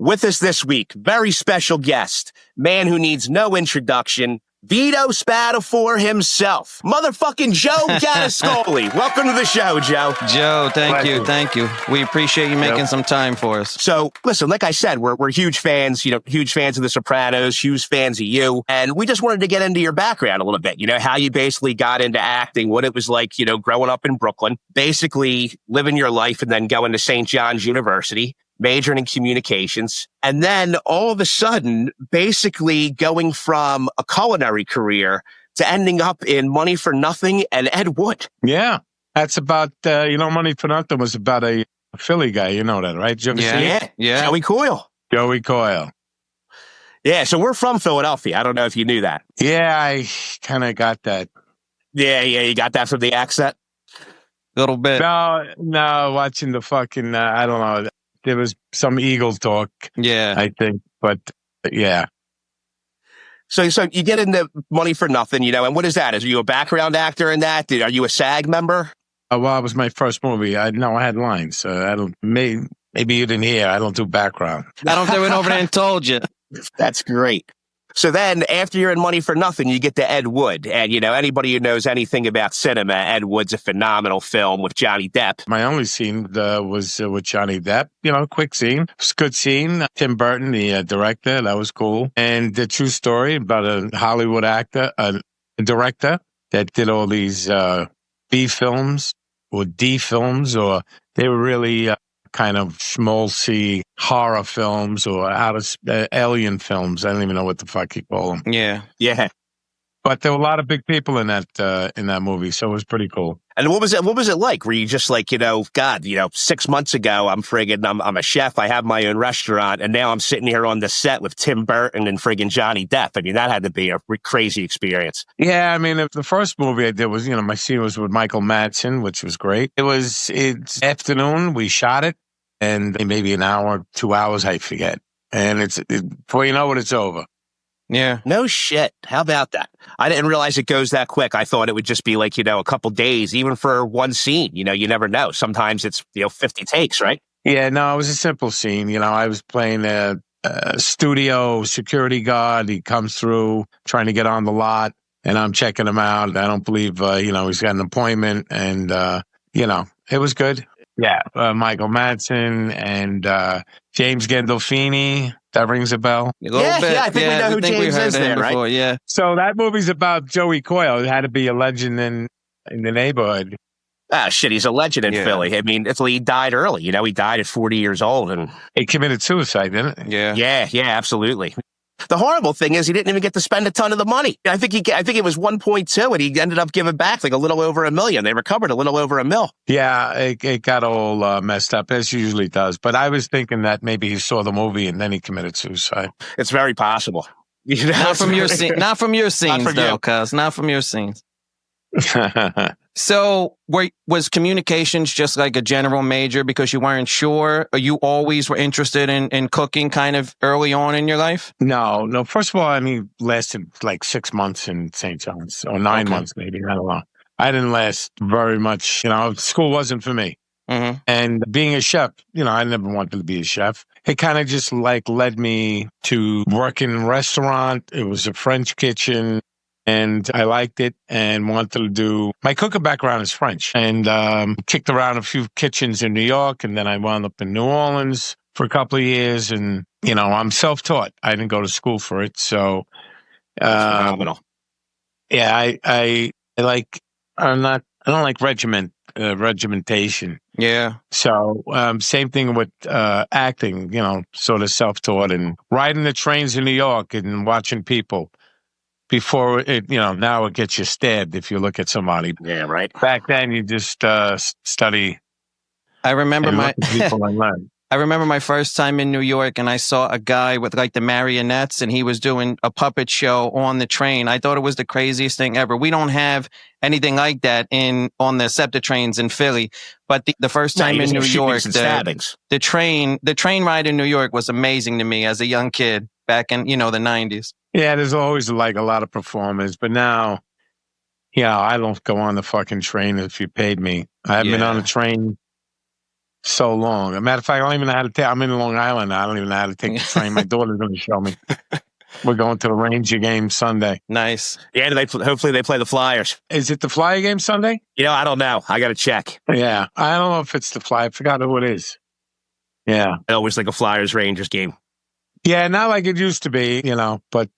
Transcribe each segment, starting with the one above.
With us this week, very special guest, man who needs no introduction, Vito Spatafore himself, motherfucking Joe Gannascoli. Welcome to the show, Joe. Joe, thank you. We appreciate you making some time for us. So, listen, like I said, we're huge fans, huge fans of The Sopranos, huge fans of you, and we just wanted to get into your background a little bit, how you basically got into acting, what it was like, growing up in Brooklyn, basically living your life and then going to St. John's University, majoring in communications, and then all of a sudden, basically going from a culinary career to ending up in Money for Nothing and Ed Wood. Yeah, that's about, Money for Nothing was about a Philly guy. You know that, right? Did you ever see it? Yeah. Joey Coyle. Joey Coyle. Yeah, so we're from Philadelphia. I don't know if you knew that. Yeah, I kind of got that. Yeah, you got that from the accent? A little bit. No, watching the fucking, I don't know. There was some Eagle talk, I think, but yeah. So you get into Money for Nothing, and what is that? Are you a background actor in that? Are you a SAG member? Well, it was my first movie. I had lines. Maybe you didn't hear. I don't do background. I don't went over there and told you. That's great. So then after you're in Money for Nothing, you get to Ed Wood. And, anybody who knows anything about cinema, Ed Wood's a phenomenal film with Johnny Depp. My only scene was with Johnny Depp. Quick scene. It was a good scene. Tim Burton, the director, that was cool. And the true story about a Hollywood actor, a director that did all these B films or D films, or they were really kind of schmaltzy horror films or alien films. I don't even know what the fuck you call them. Yeah. But there were a lot of big people in that movie, so it was pretty cool. And what was it like? Were you just like, God, 6 months ago, I'm a chef, I have my own restaurant, and now I'm sitting here on the set with Tim Burton and friggin' Johnny Depp. I mean, that had to be a crazy experience. Yeah, I mean, the first movie I did was, my scene was with Michael Madsen, which was great. It's afternoon, we shot it, and maybe an hour, 2 hours, I forget. And before you know it, it's over. Yeah. No shit. How about that? I didn't realize it goes that quick. I thought it would just be like, a couple days, even for one scene. You never know. Sometimes it's, 50 takes, right? Yeah, no, it was a simple scene. I was playing a studio security guard. He comes through trying to get on the lot, and I'm checking him out. I don't believe, he's got an appointment, and, it was good. Yeah, Michael Madsen and James Gandolfini. That rings a bell. Yeah, I think we know who James is there, right? Before, yeah. So that movie's about Joey Coyle. It had to be a legend in the neighborhood. Ah, shit, he's a legend in Philly. I mean, he died early. He died at 40 years old. And he committed suicide, didn't he? Yeah, absolutely. The horrible thing is he didn't even get to spend a ton of the money. I think it was 1.2, and he ended up giving back like a little over $1 million. They recovered a little over $1 million. Yeah, it got all messed up, as usually does. But I was thinking that maybe he saw the movie and then he committed suicide. It's very possible. Not from your scenes, though, cuz. Not from your scenes. So was communications just like a general major because you weren't sure? Or you always were interested in cooking kind of early on in your life? No. First of all, lasted like 6 months in St. John's, or 9 months maybe. I don't know. I didn't last very much. School wasn't for me. Mm-hmm. And being a chef, I never wanted to be a chef. It kind of just led me to work in a restaurant. It was a French kitchen. And I liked it and wanted to do, my cooking background is French, and kicked around a few kitchens in New York, and then I wound up in New Orleans for a couple of years, and, I'm self-taught. I didn't go to school for it, so. Phenomenal. Yeah, I don't like regimentation. Yeah. So, same thing with acting, sort of self-taught, and riding the trains in New York and watching people. Before it, now it gets you stabbed if you look at somebody. Yeah, right. Back then, you just study. I remember people and learn. I remember my first time in New York, and I saw a guy with like the marionettes, and he was doing a puppet show on the train. I thought it was the craziest thing ever. We don't have anything like that on the SEPTA trains in Philly. But the first time in New York, the train ride in New York was amazing to me as a young kid back in the 90s. Yeah, there's always like a lot of performers, but now, I don't go on the fucking train if you paid me. I haven't been on a train so long. As a matter of fact, I don't even know how to take. I'm in Long Island. I don't even know how to take the train. My daughter's going to show me. We're going to the Ranger game Sunday. Nice. Yeah, hopefully they play the Flyers. Is it the Flyer game Sunday? I don't know. I got to check. Yeah, I don't know if it's the Flyer. I forgot who it is. Yeah, I always like a Flyers-Rangers game. Yeah, not like it used to be, but,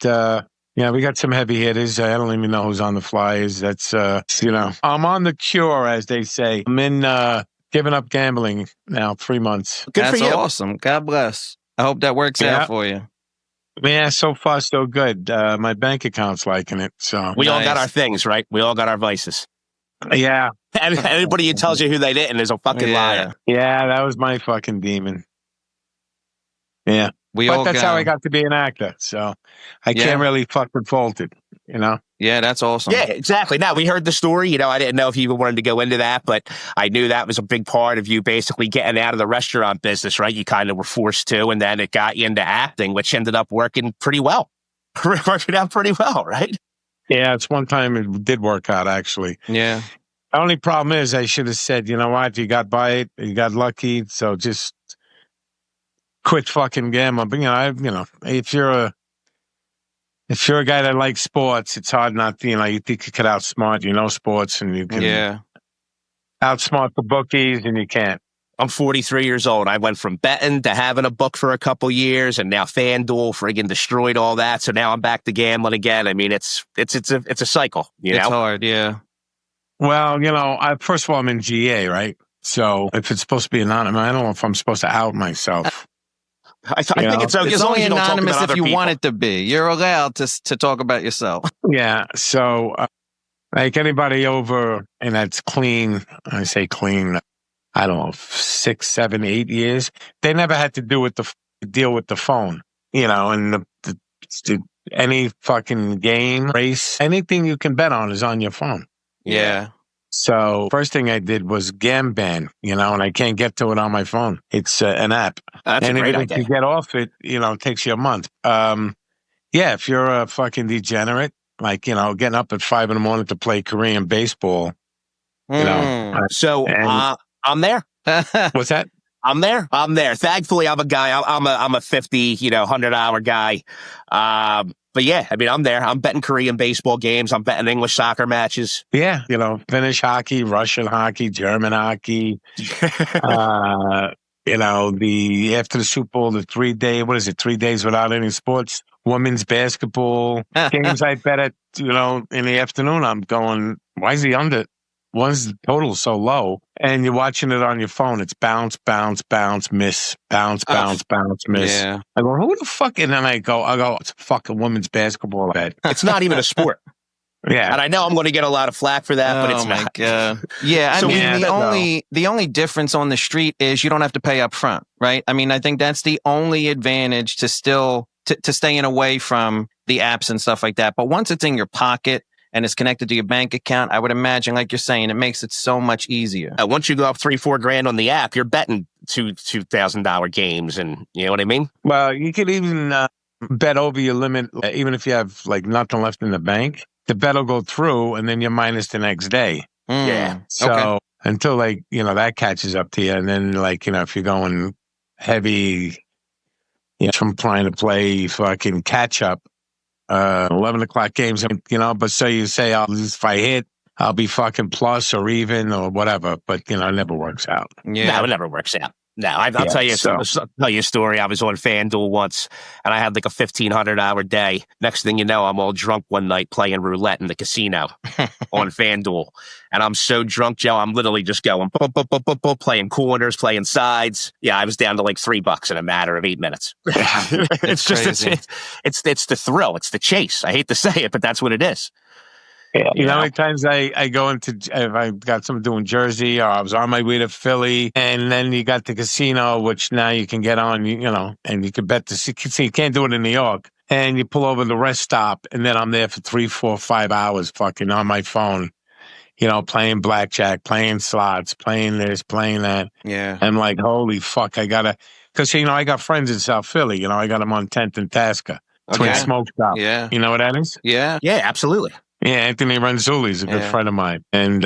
we got some heavy hitters. I don't even know who's on the Flyers. That's, I'm on the cure, as they say. I'm in, giving up gambling now, 3 months. Good That's for you. awesome. God bless. I hope that works out for you. Yeah, so far so good. My bank account's liking it. So we all got our things, right? We all got our vices. Yeah. And anybody who tells you who they didn't is a fucking liar. Yeah, that was my fucking demon. Yeah. But that's how I got to be an actor. So I can't really fucking fault it, Yeah, that's awesome. Yeah, exactly. Now, we heard the story. I didn't know if you even wanted to go into that, but I knew that was a big part of you basically getting out of the restaurant business, right? You kind of were forced to, and then it got you into acting, which ended up working pretty well. Working out pretty well, right? Yeah, it's one time it did work out, actually. Yeah. The only problem is I should have said, you know what, you got by it, you got lucky, so just quit fucking gambling. But, if you're a guy that likes sports, it's hard not to, you think you could outsmart, sports, and you can outsmart the bookies, and you can't. I'm 43 years old. I went from betting to having a book for a couple years, and now FanDuel friggin' destroyed all that. So now I'm back to gambling again. I mean, it's a cycle. It's hard, yeah. Well, first of all, I'm in GA, right? So if it's supposed to be anonymous, I don't know if I'm supposed to out myself. I think it's okay. It's only anonymous if you want it to be. You're allowed to talk about yourself. Yeah. So, like anybody over, and that's clean. I say clean. I don't know, 6, 7, 8 years. They never had to deal with the phone. And any fucking game, race, anything you can bet on is on your phone. Yeah. So first thing I did was Gamban, and I can't get to it on my phone. It's an app. That's and a great if idea. you get off it, it takes you a month. If you're a fucking degenerate, like, getting up at 5 a.m. to play Korean baseball, So I'm there. What's that? I'm there. Thankfully, I'm a guy. I'm a 50, 100-hour guy. But yeah, I mean, I'm there. I'm betting Korean baseball games. I'm betting English soccer matches. Yeah, Finnish hockey, Russian hockey, German hockey. After the Super Bowl, the 3-day, 3 days without any sports, women's basketball games I bet at, in the afternoon. I'm going, why is he under? One's total so low, and you're watching it on your phone. It's bounce, bounce, bounce, miss, bounce, bounce, bounce, miss. Yeah. I go, who the fuck? And then I go, it's a fucking women's basketball bet. It's not even a sport. Yeah. And I know I'm going to get a lot of flack for that, but it's not. Oh, my God. Yeah, I mean, the only difference on the street is you don't have to pay up front, right? I mean, I think that's the only advantage to still to staying away from the apps and stuff like that. But once it's in your pocket and it's connected to your bank account, I would imagine, like you're saying, it makes it so much easier. Once you go up $3-4 grand on the app, you're betting $2,000 games, and you know what I mean? Well, you could even bet over your limit, even if you have like nothing left in the bank. The bet will go through, and then you're minus the next day. Yeah. So until that catches up to you, and then if you're going heavy, from trying to play fucking catch up. 11 o'clock games, but so you say, if I hit, I'll be fucking plus or even or whatever, but it never works out. Yeah. No, it never works out. No, I'll tell you a story. I was on FanDuel once, and I had like a 1,500-hour day. Next thing you know, I'm all drunk one night playing roulette in the casino on FanDuel. And I'm so drunk, Joe, I'm literally just going, playing corners, playing sides. Yeah, I was down to like $3 in a matter of 8 minutes. It's just, it's the thrill. It's the chase. I hate to say it, but that's what it is. Yeah. You know how many times I go into, if I got something doing Jersey, or I was on my way to Philly, and then you got the casino, which now you can get on, and you can bet you can't do it in New York. And you pull over the rest stop, and then I'm there for 3, 4, 5 hours fucking on my phone, playing blackjack, playing slots, playing this, playing that. Yeah. I'm like, holy fuck, because, I got friends in South Philly, I got them on 10th and Tasca. Twin Smoke Shop. Yeah. You know what that is? Yeah. Yeah, absolutely. Yeah, Anthony Renzulli's a good friend of mine. And,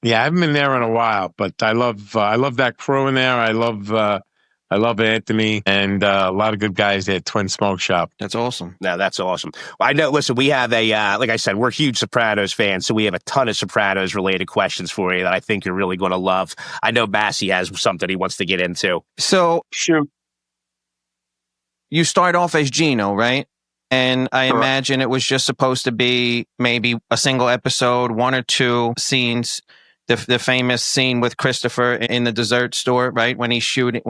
Yeah, I haven't been there in a while, but I love that crew in there. I love Anthony and a lot of good guys there at Twin Smoke Shop. That's awesome. No, that's awesome. Well, I know, listen, we have like I said, we're huge Sopranos fans, so we have a ton of Sopranos related questions for you that I think you're really going to love. I know Massi has something he wants to get into. So, Shoot. You start off as Gino, right? And I Correct. imagine it was just supposed to be maybe a single episode, 1 or 2 scenes. The famous scene with Christopher in the dessert store, right? When he shoots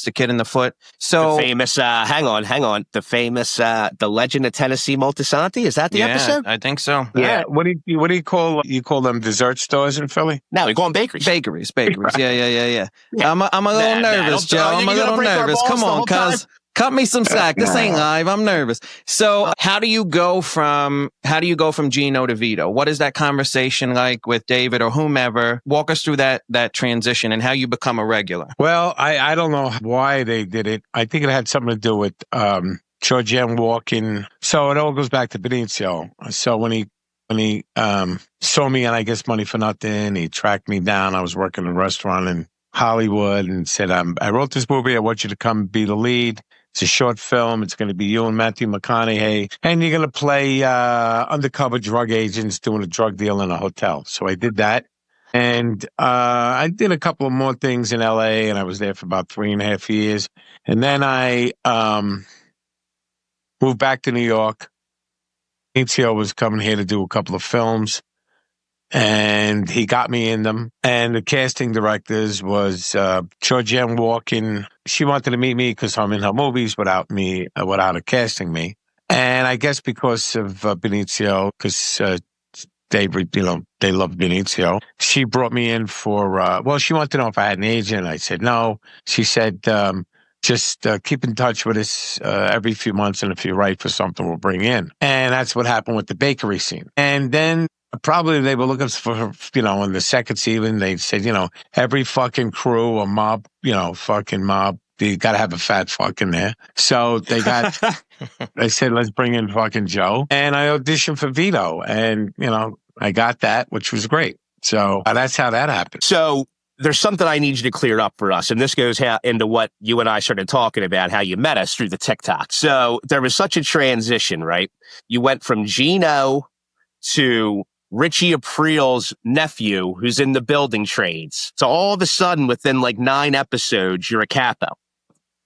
the kid in the foot. So the famous, hang on. The famous, The Legend of Tennessee Moltisanti. Is that the episode? I think so. Yeah. What do you call them dessert stores in Philly? No, we go on bakeries. Bakeries. Yeah. I'm a little nervous, Joe. I'm a little nervous. Come on, cuz. Cut me some slack. This ain't live. I'm nervous. So how do you go from Gino to Vito? What is that conversation like with David or whomever? Walk us through that transition and how you become a regular. Well, I don't know why they did it. I think it had something to do with Georgian walking. So it all goes back to Benicio. So when he saw me and I guess Money for Nothing, he tracked me down. I was working in a restaurant in Hollywood and said, I wrote this movie. I want you to come be the lead. It's a short film. It's going to be you and Matthew McConaughey, and you're going to play undercover drug agents doing a drug deal in a hotel. So I did that, and I did a couple of more things in L.A., and I was there for about 3.5 years. And then I moved back to New York. Benicio was coming here to do a couple of films, and he got me in them. And the casting directors was Georgianne Walken. She wanted to meet me because I'm in her movies without her casting me. And I guess because of Benicio, because they love Benicio, she brought me in for, she wanted to know if I had an agent. I said no. She said, just keep in touch with us every few months, and if you're right for something, we'll bring you in. And that's what happened with the bakery scene. And then probably they were looking for, in the second season, they said, every fucking crew or mob, fucking mob, you got to have a fat fuck in there. So they said, let's bring in fucking Joe. And I auditioned for Vito. And, I got that, which was great. So that's how that happened. So there's something I need you to clear up for us. And this goes into what you and I started talking about, how you met us through the TikTok. So there was such a transition, right? You went from Gino to Richie April's nephew, who's in the building trades. So all of a sudden, within like 9 episodes, you're a capo.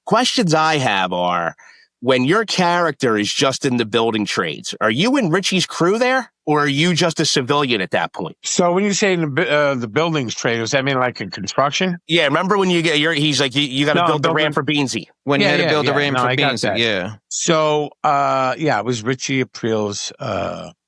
Questions I have are, when your character is just in the building trades, are you in Richie's crew there, or are you just a civilian at that point? So when you say the buildings trade, does that mean like in construction? Yeah, remember when he's like, you got to build the ramp for Beansy. When you had to build the ramp for Beansy, yeah. So, it was Richie April's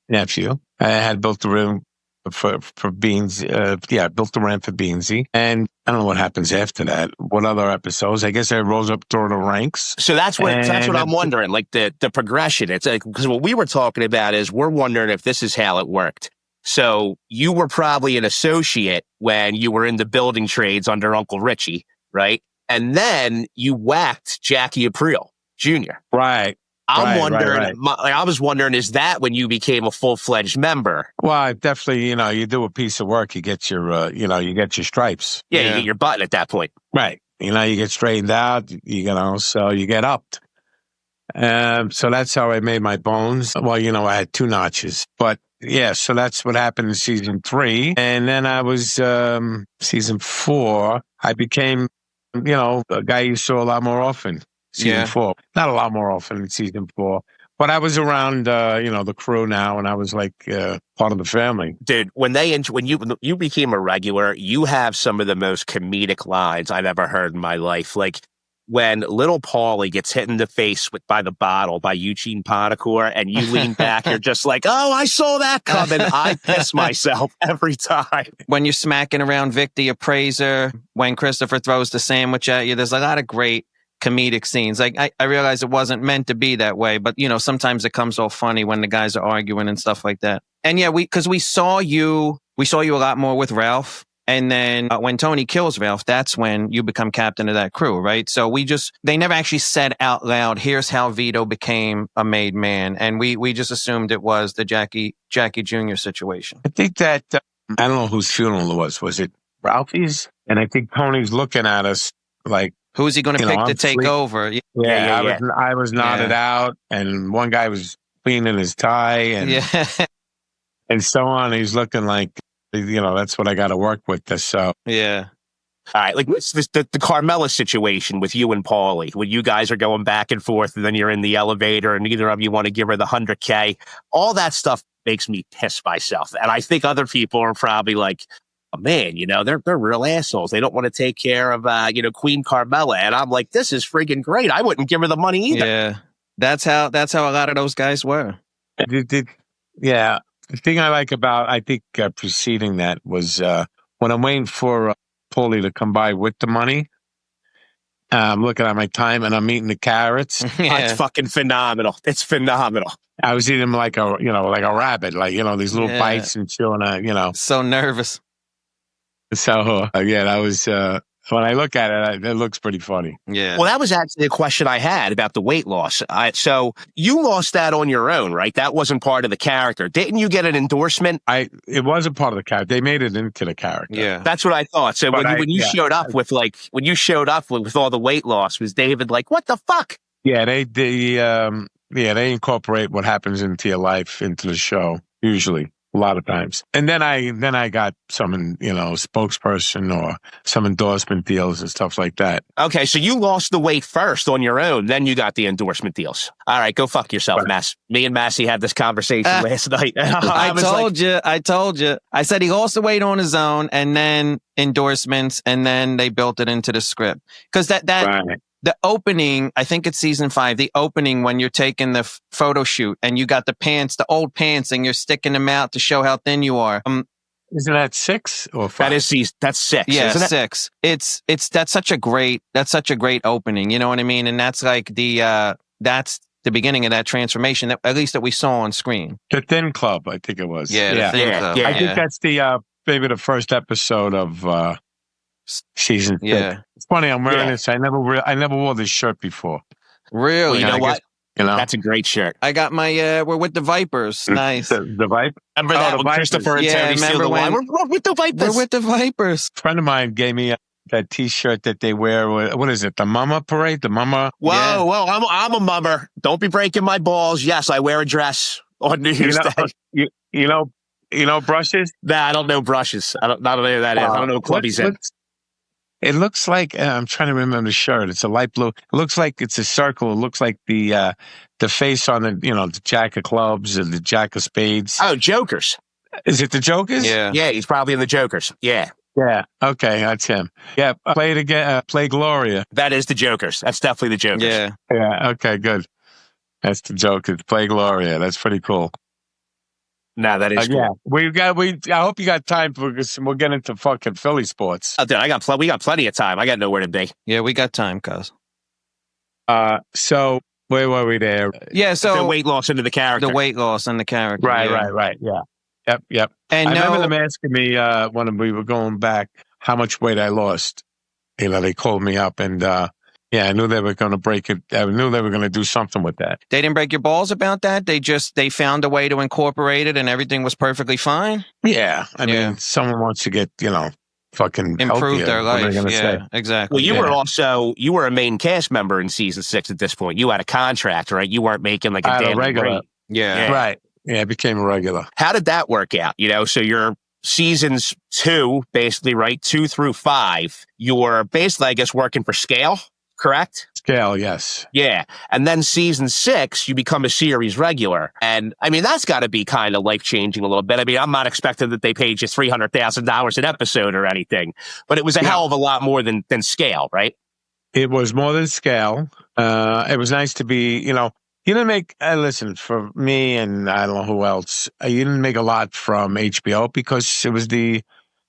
nephew. I had built the room for Beans. Built the ramp for Beansy. And I don't know what happens after that. What other episodes? I guess I rose up through the ranks. So that's what I'm wondering, like the progression. It's like, because what we were talking about is we're wondering if this is how it worked. So you were probably an associate when you were in the building trades under Uncle Richie, right? And then you whacked Jackie Aprile Jr. Right. I'm wondering, I was wondering, is that when you became a full-fledged member? Well, definitely, you do a piece of work, you get your, you get your stripes. Yeah, you get your button at that point. Right. You get straightened out, so you get upped. So that's how I made my bones. Well, I had 2 notches, but yeah, so that's what happened in season 3. And then I was, season 4, I became, a guy you saw a lot more often. Season 4. Not a lot more often in season 4. But I was around, the crew now, and I was like part of the family. Dude, when you became a regular, you have some of the most comedic lines I've ever heard in my life. Like when little Paulie gets hit in the face by the bottle by Eugene Poticore, and you lean back, you're just like, oh, I saw that coming. I piss myself every time. When you're smacking around Vic the appraiser, when Christopher throws the sandwich at you, there's a lot of great comedic scenes. Like I realize it wasn't meant to be that way, but sometimes it comes all funny when the guys are arguing and stuff like that. And yeah, because we saw you a lot more with Ralph. And then when Tony kills Ralph, that's when you become captain of that crew, right? So they never actually said out loud, here's how Vito became a made man. And we just assumed it was the Jackie Jr. situation. I think that I don't know whose funeral it was. Was it Ralphie's? And I think Tony's looking at us like, Who's he going to pick to take over? Yeah. I was nodded out, and one guy was cleaning his tie, and so on. He's looking like, that's what I got to work with. This, so yeah. All right, like the Carmela situation with you and Paulie, when you guys are going back and forth, and then you're in the elevator, and neither of you want to give her the $100K. All that stuff makes me piss myself, and I think other people are probably like, "Oh man, they're real assholes. They don't want to take care of Queen Carmela," and I'm like, "This is friggin' great. I wouldn't give her the money either." Yeah, that's how a lot of those guys were. Yeah, the thing I like about preceding that was when I'm waiting for Paulie to come by with the money. I'm looking at my time and I'm eating the carrots. It's fucking phenomenal. It's phenomenal. I was eating them like a rabbit, like, these little bites and chewing, So nervous. So, that was, when I look at it, it looks pretty funny. Yeah. Well, that was actually a question I had about the weight loss. So you lost that on your own, right? That wasn't part of the character. Didn't you get an endorsement? It wasn't part of the character. They made it into the character. Yeah. That's what I thought. So when you showed up with all the weight loss, was David like, what the fuck? Yeah, they incorporate what happens into your life into the show, usually. A lot of times. And then I got some, spokesperson or some endorsement deals and stuff like that. Okay, so you lost the weight first on your own, then you got the endorsement deals. All right, go fuck yourself, right. Mass. Me and Massi had this conversation last night. I told you. I said he lost the weight on his own, and then endorsements, and then they built it into the script. Because right. The opening, I think it's season 5, the opening when you're taking the photo shoot and you got the old pants, and you're sticking them out to show how thin you are. Isn't that 6 or 5? That's 6. Yeah, isn't it? 6. That's such a great opening. You know what I mean? And that's like that's the beginning of that transformation at least that we saw on screen. The Thin Club, I think it was. Yeah, the Thin Club. I think that's the maybe the first episode of season 6. Yeah. It's funny, I'm wearing this. I never wore this shirt before. Really? Well, you know what? That's a great shirt. I got my we're with the Vipers. Nice. The Viper? Remember that when Christopher and Terry steal the wine? We're with the Vipers. We're with the Vipers. A friend of mine gave me that T-shirt that they wear. What is it? The Mama Parade? The Mama? Whoa, I'm a mummer. Don't be breaking my balls. Yes, I wear a dress on New Year's Day. You know brushes? Nah, I don't know brushes. I don't know what that is. I don't know what club he's in. It looks like, I'm trying to remember the shirt. It's a light blue. It looks like it's a circle. It looks like the face on the Jack of Clubs and the Jack of Spades. Oh, Jokers. Is it the Jokers? Yeah. Yeah, he's probably in the Jokers. Yeah. Yeah. Okay, that's him. Yeah, play it again. Play Gloria. That is the Jokers. That's definitely the Jokers. Yeah. Yeah, okay, good. That's the Jokers. Play Gloria. That's pretty cool. No, that is cool. Yeah, I hope you got time because we'll get into fucking Philly sports. Oh, dude, we got plenty of time. I got nowhere to be. Yeah, we got time, cuz. So where were we there? Yeah, so the weight loss into the character. The weight loss in the character. Right. Yeah. Yep. And I remember them asking me when we were going back how much weight I lost. They called me up and I knew they were going to break it. I knew they were going to do something with that. They didn't break your balls about that? They found a way to incorporate it and everything was perfectly fine? Yeah. I mean, someone wants to get, fucking improve healthier, their life. Yeah, say. exactly. Well, you were a main cast member in season 6 at this point. You had a contract, right? You weren't making like a daily regular rate. Yeah. Right. Yeah, I became a regular. How did that work out? So you're seasons 2, basically, right? 2 through 5. You're basically, I guess, working for Scale. Correct? Scale, yes. Yeah. And then season 6, you become a series regular. And I mean, that's got to be kind of life changing a little bit. I mean, I'm not expecting that they paid you $300,000 an episode or anything, but it was a hell of a lot more than Scale, right? It was more than Scale. It was nice to be, you didn't make, listen, for me and I don't know who else, you didn't make a lot from HBO because it was the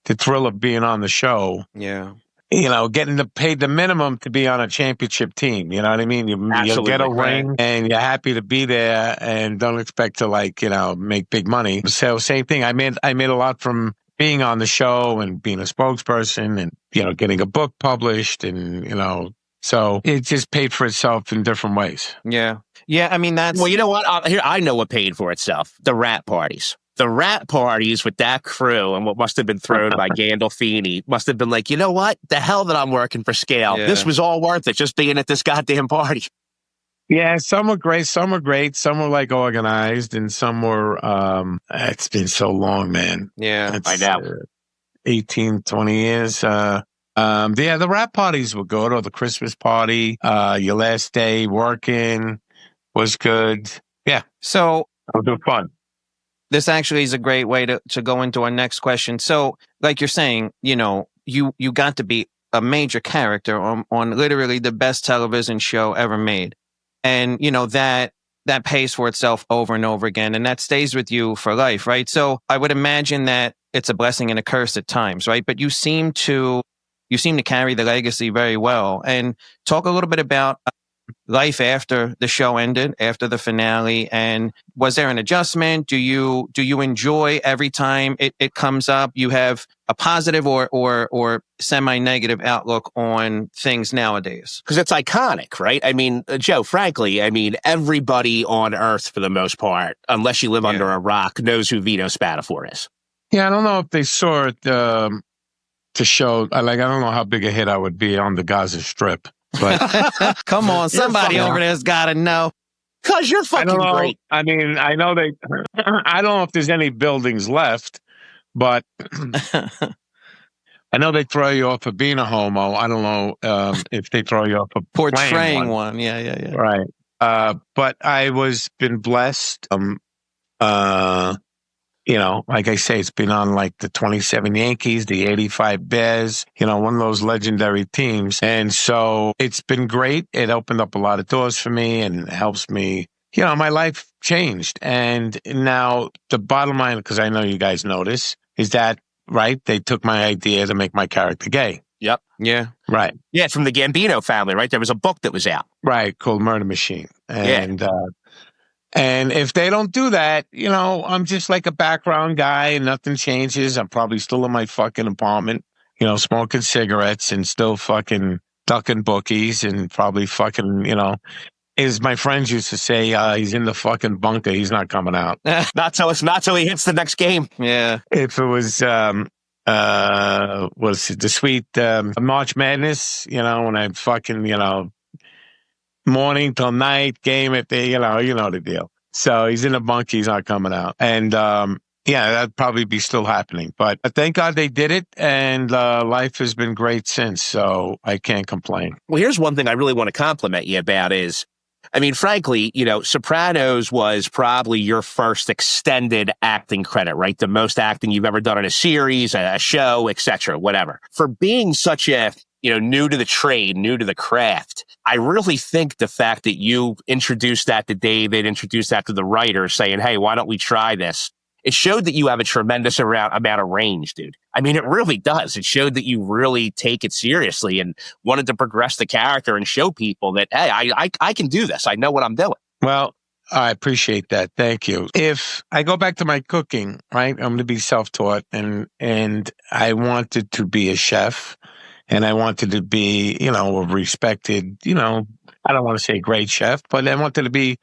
thrill of being on the show. Yeah. Getting paid the minimum to be on a championship team. You know what I mean? You get a ring and you're happy to be there and don't expect to make big money. So same thing. I made a lot from being on the show and being a spokesperson and, getting a book published and, so it just paid for itself in different ways. Yeah. Yeah. I mean, that's. Well, you know what? I know what paid for itself. The rat parties. The rap parties with that crew and what must have been thrown by Gandolfini must have been like, you know what? The hell that I'm working for scale. Yeah. This was all worth it, just being at this goddamn party. Yeah, some were great, some were great, some were like organized, and some were, it's been so long, man. Yeah. I know. 18, 20 years. Yeah, the rap parties were good, or the Christmas party, your last day working was good. Yeah. So it was fun. this actually is a great way to go into our next question. So, like you're saying, you know, you got to be a major character on literally the best television show ever made. And, you know, that pays for itself over and over again. And that stays with you for life, right? So I would imagine that it's a blessing and a curse at times, right? But you seem to carry the legacy very well. And talk a little bit about life after the show ended, after the finale, and was there an adjustment? Do you enjoy every time it comes up? You have a positive or semi-negative outlook on things nowadays? Because it's iconic, right? I mean, Joe, frankly, I mean, everybody on Earth, for the most part, unless you live under a rock, knows who Vito Spatafore is. Yeah, I don't know if they saw it to show. I don't know how big a hit I would be on the Gaza Strip. But come on, somebody over there's got to know. Because you're fucking great. I mean, I know I don't know if there's any buildings left, but I know they throw you off for being a homo. I don't know if they throw you off for portraying one. Yeah. Right. But I been blessed. You know, like I say, it's been on like the 27 Yankees, the 85 Bears, you know, one of those legendary teams. And so it's been great. It opened up a lot of doors for me and helps me. You know, my life changed. And now the bottom line, because I know you guys know this, is that, right, they took my idea to make my character gay. Yep. Yeah. Right. Yeah, from the Gambino family, right? There was a book that was out. Right, called Murder Machine. And if they don't do that, you know, I'm just like a background guy and nothing changes. I'm probably still in my fucking apartment, you know, smoking cigarettes and still fucking ducking bookies and probably fucking, you know, as my friends used to say, he's in the fucking bunker. He's not coming out. Not till he hits the next game. Yeah. If it was, was it the sweet March Madness, you know, when I fucking, you know, morning till night game if they, you know the deal. So he's in a bunk, he's not coming out. And yeah, that'd probably be still happening. But thank God they did it, and life has been great since, so I can't complain. Well, here's one thing I really want to compliment you about is, I mean, frankly, you know, Sopranos was probably your first extended acting credit, right? The most acting you've ever done in a series, a show, etc., whatever. For being such a, you know, new to the trade, new to the craft, I really think the fact that you introduced that to David, introduced that to the writers saying, hey, why don't we try this? It showed that you have a tremendous amount of range, dude. I mean, it really does. It showed that you really take it seriously and wanted to progress the character and show people that, hey, I can do this. I know what I'm doing. Well, I appreciate that. Thank you. If I go back to my cooking, right, I'm going to be self-taught, and I wanted to be a chef. And I wanted to be, you know, a respected, you know, I don't want to say great chef, but I wanted to be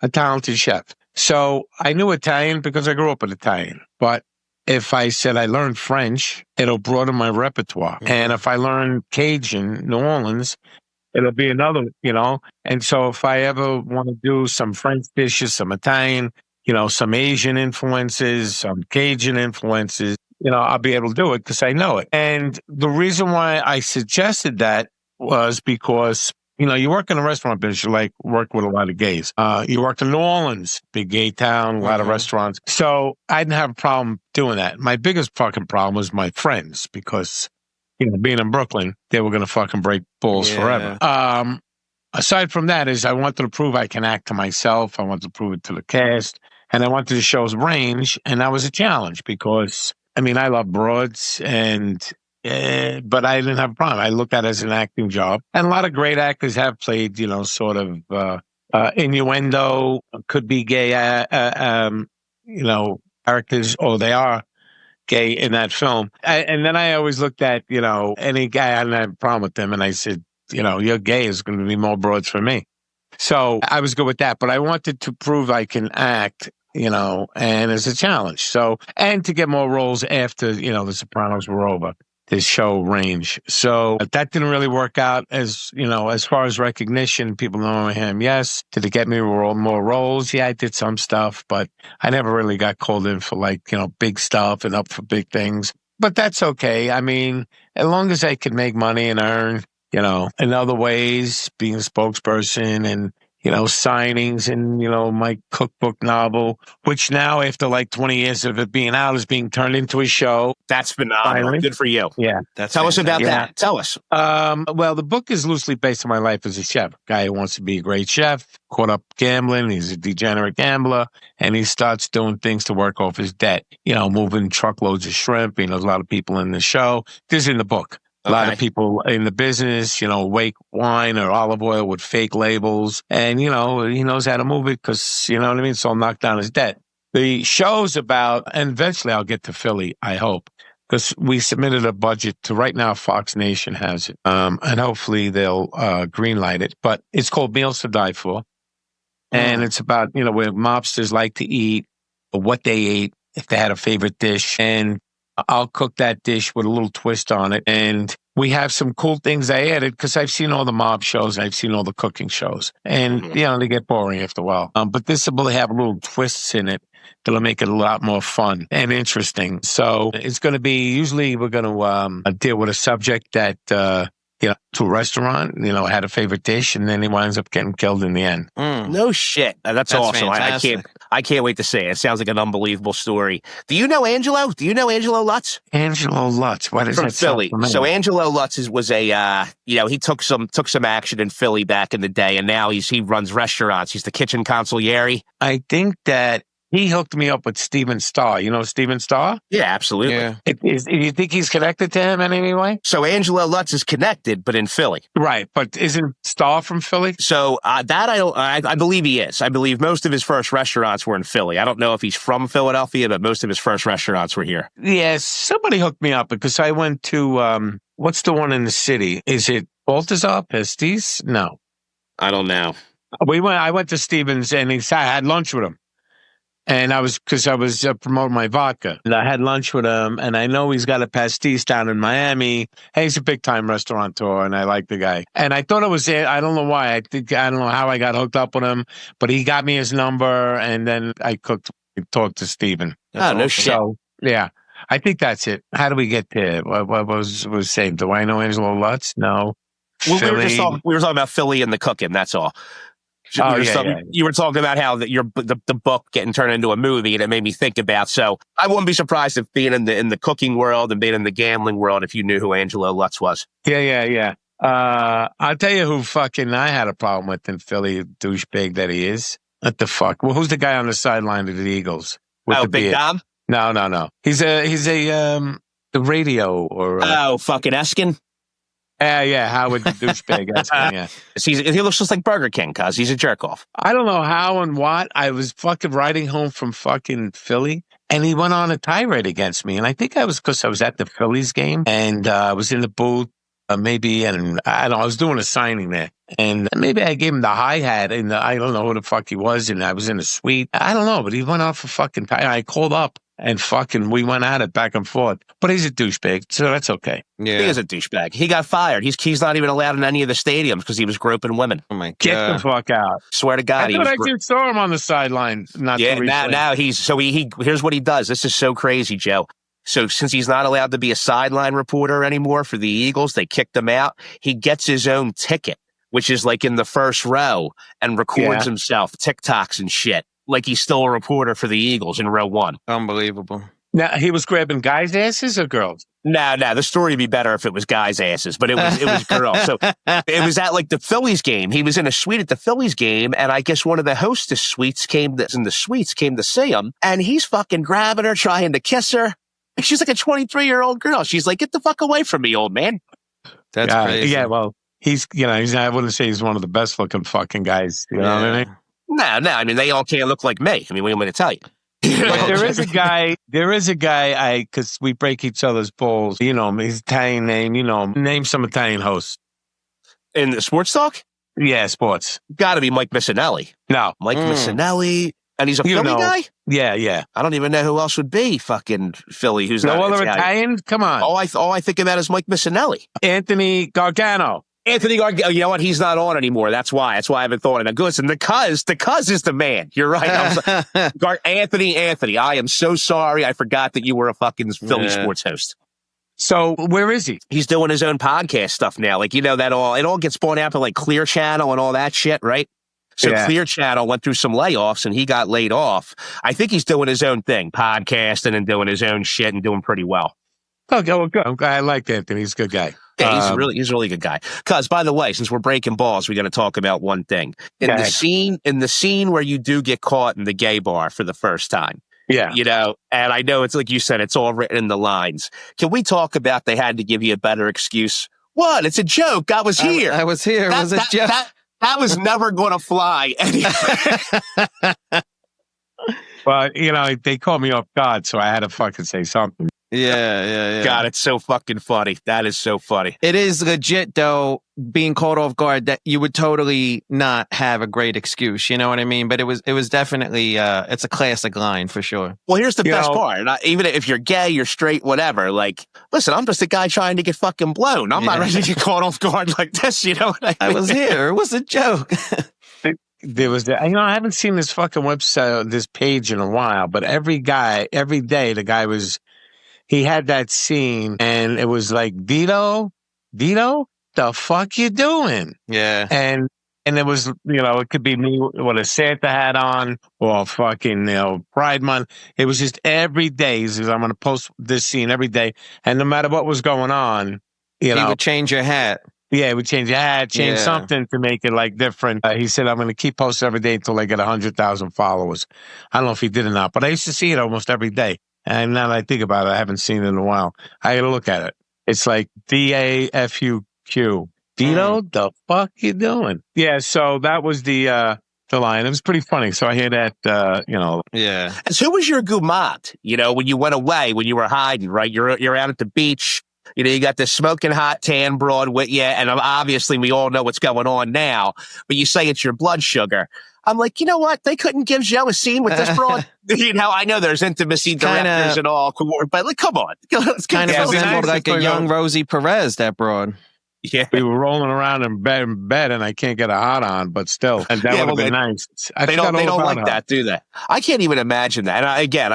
a talented chef. So I knew Italian because I grew up with Italian. But if I said I learned French, it'll broaden my repertoire. Mm-hmm. And if I learn Cajun, New Orleans, it'll be another, you know. And so if I ever want to do some French dishes, some Italian, you know, some Asian influences, some Cajun influences, you know, I'll be able to do it because I know it. And the reason why I suggested that was because, you know, you work in a restaurant business, you like work with a lot of gays. You work in New Orleans, big gay town, a lot of restaurants. So I didn't have a problem doing that. My biggest fucking problem was my friends because, you know, being in Brooklyn, they were going to fucking break balls forever. Aside from that is I wanted to prove I can act to myself. I wanted to prove it to the cast. And I wanted to show range. And that was a challenge because, I mean, I love broads, but I didn't have a problem. I looked at it as an acting job. And a lot of great actors have played, you know, sort of innuendo, could be gay, you know, characters, or they are gay in that film. And then I always looked at, you know, any guy, I didn't have a problem with them. And I said, you know, you're gay, is going to be more broads for me. So I was good with that. But I wanted to prove I can act and it's a challenge. So, and to get more roles after, The Sopranos were over, this show range. So that didn't really work out as far as recognition. People know him. Yes. Did it get me more roles? Yeah, I did some stuff, but I never really got called in for big stuff and up for big things. But that's okay. I mean, as long as I could make money and earn, in other ways, being a spokesperson and, signings and, my cookbook novel, which now after 20 years of it being out is being turned into a show. That's phenomenal. Finally. Good for you. Yeah. Tell us about that. Tell us. Well, the book is loosely based on my life as a chef. Guy who wants to be a great chef, caught up gambling. He's a degenerate gambler, and he starts doing things to work off his debt. Moving truckloads of shrimp. He knows a lot of people in the show. This is in the book. A lot of people in the business, wake wine or olive oil with fake labels. And, he knows how to move it because, you know what I mean? So I'll knock down his debt. The show's about, and eventually I'll get to Philly, I hope, because we submitted a budget to right now. Fox Nation has it. And hopefully they'll greenlight it. But it's called Meals to Die For. And it's about, where mobsters like to eat, or what they ate, if they had a favorite dish. And I'll cook that dish with a little twist on it. And we have some cool things I added because I've seen all the mob shows. I've seen all the cooking shows. And, they get boring after a while. But this will have little twists in it that'll make it a lot more fun and interesting. So it's going to be, usually we're going to deal with a subject that, to a restaurant, had a favorite dish, and then he winds up getting killed in the end. No shit. That's awesome. I can't wait to see it. It sounds like an unbelievable story. Do you know Angelo? Do you know Angelo Lutz? Angelo Lutz. What is from that? Philly. So Angelo Lutz was a, he took some action in Philly back in the day, and now he runs restaurants. He's the kitchen consigliere. I think that he hooked me up with Steven Starr. You know Steven Starr? Yeah, absolutely. Yeah. Do you think he's connected to him in any way? So Angelo Lutz is connected, but in Philly. Right, but isn't Starr from Philly? So that I believe he is. I believe most of his first restaurants were in Philly. I don't know if he's from Philadelphia, but most of his first restaurants were here. Yes, somebody hooked me up because I went to, what's the one in the city? Is it Balthazar Pastis? No. I don't know. I went to Stevens and I had lunch with him. And I was promoting my vodka. And I had lunch with him, and I know he's got a pastis down in Miami. Hey, he's a big-time restaurateur, and I like the guy. And I thought it was it. I don't know why. I don't know how I got hooked up with him, but he got me his number, and then I talked to Steven. No shit. So, yeah. I think that's it. How do we get there? What was saved? Do I know Angelo Lutz? No. Well, we were talking about Philly and the cooking, that's all. You were talking about how the book getting turned into a movie, and it made me think about. So I wouldn't be surprised if being in the cooking world and being in the gambling world, if you knew who Angelo Lutz was. Yeah. I'll tell you who fucking I had a problem with in Philly, douchebag that he is. What the fuck? Well, who's the guy on the sideline of the Eagles? Big beard? Dom? No. He's the radio or fucking Eskin. Yeah, Howard the douchebag. Yeah. He looks just like Burger King, cuz he's a jerk off. I don't know how and what. I was fucking riding home from fucking Philly, and he went on a tirade against me. And I think because I was at the Phillies game, and I was in the booth, maybe, and I don't know, I was doing a signing there. And maybe I gave him the hi-hat, and I don't know who the fuck he was, and I was in a suite. I don't know, but he went off a fucking tirade. I called up. And we went at it back and forth. But he's a douchebag, so that's okay. Yeah. He is a douchebag. He got fired. He's not even allowed in any of the stadiums because he was groping women. Oh, my God. Get the fuck out. Swear to God. I thought I just saw him on the sideline. Now here's what he does. This is so crazy, Joe. So since he's not allowed to be a sideline reporter anymore for the Eagles, they kicked him out. He gets his own ticket, which is like in the first row, and records himself, TikToks and shit. Like he's still a reporter for the Eagles in row one. Unbelievable. Now, he was grabbing guys' asses or girls? No. The story would be better if it was guys' asses, but it was girls. So it was at like the Phillies game. He was in a suite at the Phillies game, and I guess one of the hostess suites came to see him, and he's fucking grabbing her, trying to kiss her. She's like a 23-year-old girl. She's like, "Get the fuck away from me, old man." That's crazy. Yeah, well, I wouldn't say he's one of the best looking fucking guys. You know what I mean? No. I mean, they all can't look like me. I mean, what do you want me to tell you? But there is a guy, because we break each other's balls. You know him, his Italian name, name some Italian hosts. In the sports talk? Yeah, sports. Got to be Mike Missinelli. No. Mike Missinelli. And he's a Philly guy? Yeah. I don't even know who else would be fucking Philly who's No not other Italian. Italian? Come on. All I think about is Mike Missinelli. Anthony Gargano. Anthony Gargano. You know what? He's not on anymore. That's why I haven't thought of it. Listen, the cuz is the man. You're right. Anthony. I am so sorry. I forgot that you were a fucking Philly sports host. So where is he? He's doing his own podcast stuff now. Like, you know, it all gets spawned out to like Clear Channel and all that shit, right? So Clear Channel went through some layoffs and he got laid off. I think he's doing his own thing, podcasting and doing his own shit and doing pretty well. Okay, well, good. I like Anthony. He's a good guy. Yeah, he's a really good guy. Cuz, by the way, since we're breaking balls, we got to talk about one thing. In the scene where you do get caught in the gay bar for the first time. Yeah. You know, and I know it's like you said, it's all written in the lines. Can we talk about they had to give you a better excuse? What? It's a joke. I was here. I was here. It was a joke. That was never going to fly anyway. But, you know, they called me off guard, so I had to fucking say something. Yeah. God, it's so fucking funny. That is so funny. It is legit, though, being caught off guard that you would totally not have a great excuse. You know what I mean? But it was definitely, it's a classic line for sure. Well, here's the best part. Even if you're gay, you're straight, whatever. Like, listen, I'm just a guy trying to get fucking blown. I'm not ready to get caught off guard like this. You know what I mean? I was here. It was a joke. There was I haven't seen this fucking website, this page in a while, but every day, the guy he had that scene and it was like, Vito, the fuck you doing? Yeah. And it was, it could be me with a Santa hat on or fucking, Pride Month. It was just every day. He says, I'm going to post this scene every day. And no matter what was going on, he would change your hat. Yeah, he would change your hat, change something to make it like different. He said, I'm going to keep posting every day until I get 100,000 followers. I don't know if he did or not, but I used to see it almost every day. And now that I think about it, I haven't seen it in a while. I got to look at it. It's like DAFUQ. Vito, the fuck you doing? Yeah, so that was the line. It was pretty funny. So I hear that, Yeah. And so who was your gumad? When you went away, when you were hiding, right? You're out at the beach. You got this smoking hot tan broad with you, and obviously we all know what's going on now, but you say it's your blood sugar. I'm like, you know what? They couldn't give Joe a scene with this broad. I know there's intimacy directors and all, but like, come on. Let's kind of resembled like a young Rosie Perez, that broad. Yeah. We were rolling around in bed and I can't get a hot on, but still. And that would have been nice. They don't like that, do they? I can't even imagine that. And again,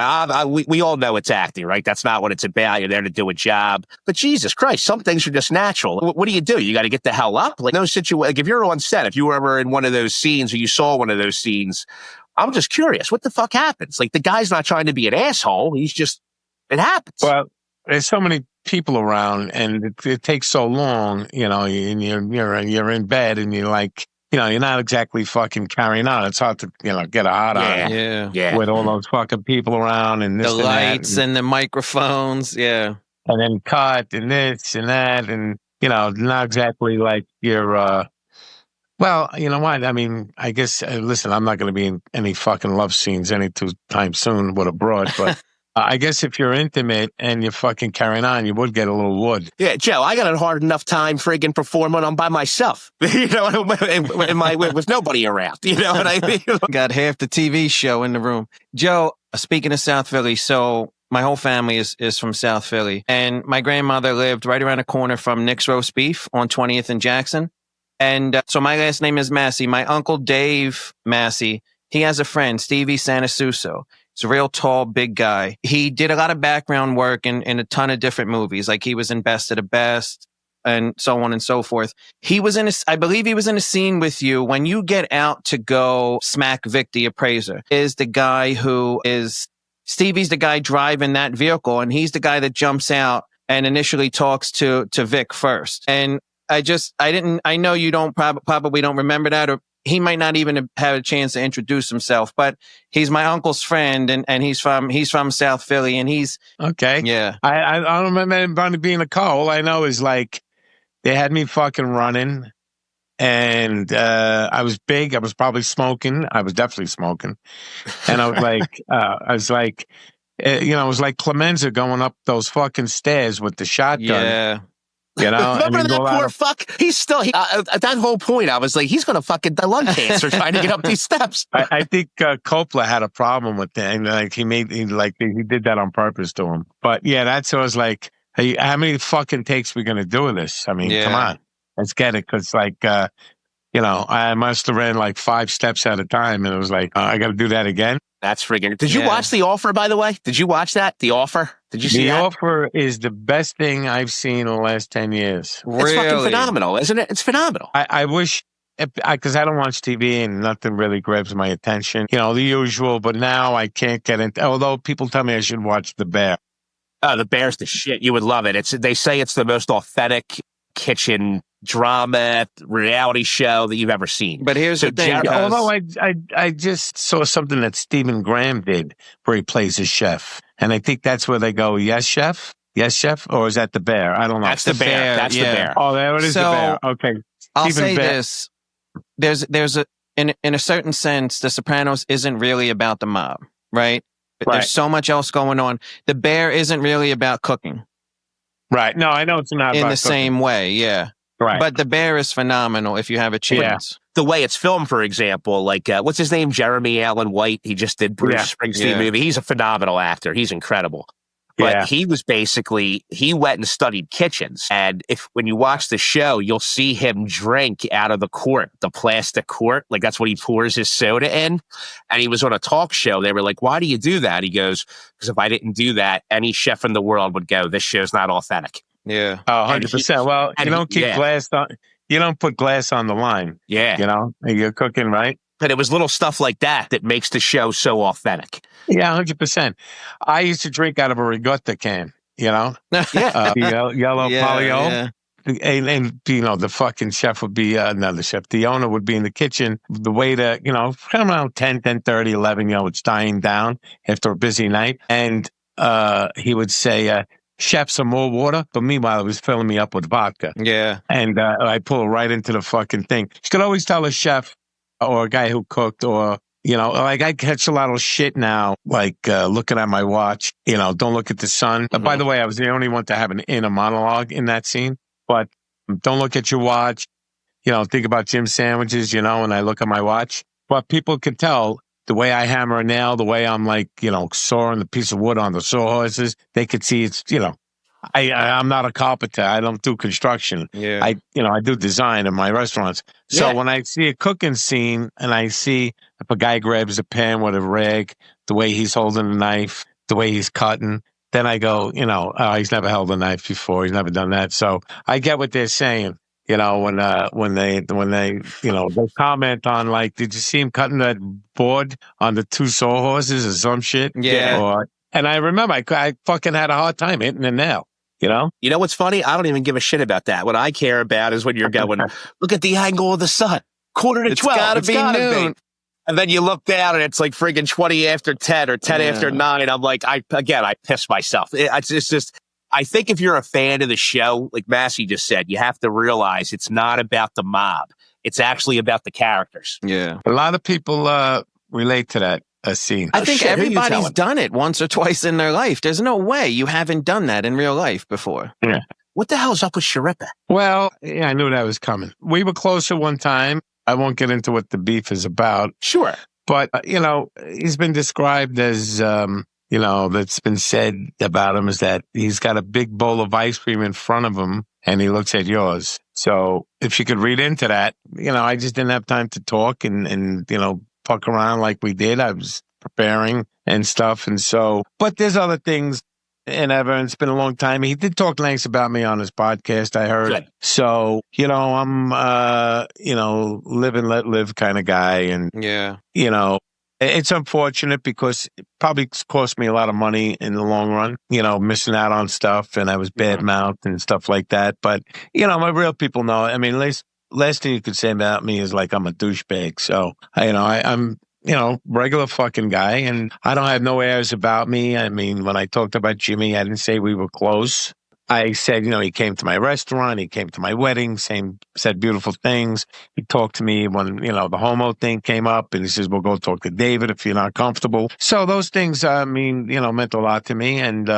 we all know it's acting, right? That's not what it's about. You're there to do a job. But Jesus Christ, some things are just natural. What do? You got to get the hell up. Like, no situation. Like, if you're on set, if you were ever in one of those scenes or you saw one of those scenes, I'm just curious, what the fuck happens? Like, the guy's not trying to be an asshole. It happens. Well, there's so many people around and it takes so long, and you're in bed and you're like, you're not exactly fucking carrying on. It's hard to, get a hot on. Yeah. With all those fucking people around and this the and lights that and the microphones. Yeah. And then cut and this and that. And, not exactly like you're, well, you know what? I mean, I guess, listen, I'm not going to be in any fucking love scenes anytime soon with a broad, but I guess if you're intimate and you're fucking carrying on, you would get a little wood. Yeah, Joe, I got a hard enough time friggin' performing on by myself, with nobody around. You know what I mean? Got half the TV show in the room. Joe, speaking of South Philly, so my whole family is from South Philly, and my grandmother lived right around the corner from Nick's Roast Beef on 20th and Jackson. And so my last name is Massi. My uncle Dave Massi, he has a friend, Stevie Sanasuso. He's a real tall, big guy. He did a lot of background work in a ton of different movies. Like, he was in Best of the Best and so on and so forth. I believe he was in a scene with you when you get out to go smack Vic the appraiser. Stevie's the guy driving that vehicle, and he's the guy that jumps out and initially talks to Vic first. And I know you probably don't remember that, or he might not even have had a chance to introduce himself, but he's my uncle's friend and he's from South Philly, and he's okay. Yeah. I don't remember anybody being a car. All I know is like they had me fucking running and I was big. I was probably smoking. I was definitely smoking. And I was like, it was like Clemenza going up those fucking stairs with the shotgun. Yeah. You know, Remember and that poor fuck? He's still, at that whole point, I was like, he's going to fucking die lung cancer trying to get up these steps. I think Coppola had a problem with that. And like he did that on purpose to him. But yeah, that's what I was like, hey, how many fucking takes we going to do with this? I mean, come on, let's get it. Cause like, you know, I must have ran like 5 steps at a time. And it was like, I got to do that again. That's freaking. Did you watch The Offer, by the way? Did you watch that? The Offer? Did you see that? The Offer is the best thing I've seen in the last 10 years. It's fucking phenomenal, isn't it? It's phenomenal. I wish, because I don't watch TV and nothing really grabs my attention. You know, the usual, but now I can't get into, although people tell me I should watch The Bear. Oh, The Bear's the shit. You would love it. They say it's the most authentic kitchen drama reality show that you've ever seen. But here's the thing. Although I just saw something that Stephen Graham did where he plays a chef. And I think that's where they go, yes, chef? Yes, chef? Or is that The Bear? I don't know. That's The Bear. That's The Bear. Oh, there it is, The Bear. Okay. I'll say this. There's in a certain sense, The Sopranos isn't really about the mob, right? There's so much else going on. The Bear isn't really about cooking. Right. No, I know it's not in about the cooking. same way, yeah. Right. But The Bear is phenomenal if you have a chance. Yeah. The way it's filmed, for example, like, what's his name? Jeremy Allen White. He just did Bruce Springsteen movie. He's a phenomenal actor. He's incredible. But he was basically, he went and studied kitchens. And when you watch the show, you'll see him drink out of the quart, the plastic quart. Like that's what he pours his soda in. And he was on a talk show. They were like, why do you do that? He goes, because if I didn't do that, any chef in the world would go, this show's not authentic. Yeah. Oh, 100%. Well, you don't keep glass on, you don't put glass on the line. Yeah. You know, you're cooking, right? And it was little stuff like that that makes the show so authentic. Yeah, 100%. I used to drink out of a regatta can, you know? Yellow polyo. And, you know, the fucking chef would be, not the chef, the owner would be in the kitchen. The waiter, you know, around 10:30, 11, you know, it's dying down after a busy night. And he would say, chef, some more water. But meanwhile, it was filling me up with vodka. Yeah. And I pull right into the fucking thing. You could always tell a chef or a guy who cooked or, you know, like I catch a lot of shit now, like looking at my watch, you know, don't look at the sun. By the way, I was the only one to have an inner monologue in that scene, but don't look at your watch. You know, think about Jim sandwiches, you know, and I look at my watch. But people can tell the way I hammer a nail, the way I'm like, you know, sawing the piece of wood on the sawhorses, they could see it's, you know, I'm not a carpenter. I don't do construction. Yeah. I do design in my restaurants. So when I see a cooking scene and I see if a guy grabs a pan with a rag, the way he's holding a knife, the way he's cutting, then I go, you know, he's never held a knife before. He's never done that. So I get what they're saying. You know, when they, you know, they comment on like, did you see him cutting that board on the 2 sawhorses or some shit? Yeah. And I remember I fucking had a hard time hitting the nail. You know? You know what's funny? I don't even give a shit about that. What I care about is when you're going, look at the angle of the sun. 11:45. It's gotta be noon. And then you look down and it's like friggin' 20 after 10 or 10 after 9. And I'm like, I piss myself. It's just, I think if you're a fan of the show, like Massi just said, you have to realize it's not about the mob. It's actually about the characters. Yeah. A lot of people relate to that. Scene. I think everybody's done it once or twice in their life. There's no way you haven't done that in real life before. Yeah. What the hell's up with Sharippa? Well, yeah, I knew that was coming. We were closer one time. I won't get into what the beef is about. Sure. But, you know, he's been described as, you know, that's been said about him is that he's got a big bowl of ice cream in front of him and he looks at yours. So if you could read into that, you know, I just didn't have time to talk and you know, fuck around like we did. I was preparing and stuff. And so, but there's other things. And it's been a long time. He did talk nice about me on his podcast, I heard. Good. So, you know, I'm, you know, live and let live kind of guy. And, you know, it's unfortunate because it probably cost me a lot of money in the long run, you know, missing out on stuff. And I was bad mouthed and stuff like that. But, you know, my real people know. I mean, last thing you could say about me is like I'm a douchebag. So, you know, I'm, you know, regular fucking guy, and I don't have no airs about me. I mean, when I talked about Jimmy, I didn't say we were close. I said, you know, he came to my restaurant, he came to my wedding, said beautiful things. He talked to me when, you know, the homo thing came up, and he says, well, go talk to David if you're not comfortable. So those things, I mean, you know, meant a lot to me. And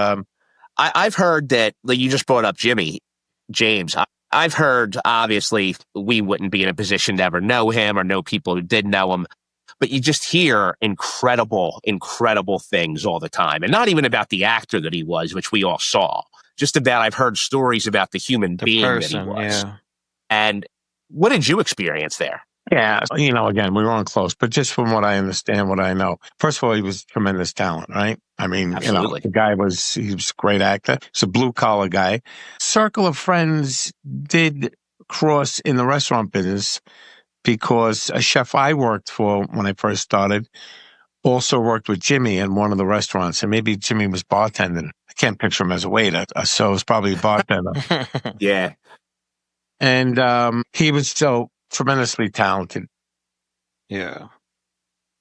I've heard that, like you just brought up Jimmy. James, I've heard, obviously, we wouldn't be in a position to ever know him or know people who did know him, but you just hear incredible, incredible things all the time. And not even about the actor that he was, which we all saw. Just about, I've heard stories about the human being that he was. Yeah. And what did you experience there? Yeah, again, we weren't close, but just from what I understand, what I know, first of all, he was tremendous talent, right? I mean, Absolutely. the guy he was a great actor. He's a blue collar guy. Circle of friends did cross in the restaurant business because a chef I worked for when I first started also worked with Jimmy in one of the restaurants, and maybe Jimmy was bartending. I can't picture him as a waiter, so it was probably a bartender. Yeah. And he was so tremendously talented. Yeah.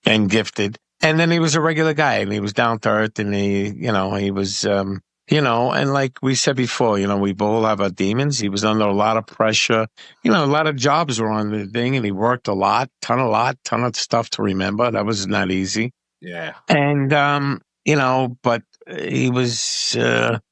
And gifted. And then he was a regular guy, and he was down to earth, and he was, and like we said before, we all have our demons. He was under a lot of pressure. A lot of jobs were on the thing, and he worked a lot, ton of stuff to remember. That was not easy. Yeah. And, but he was,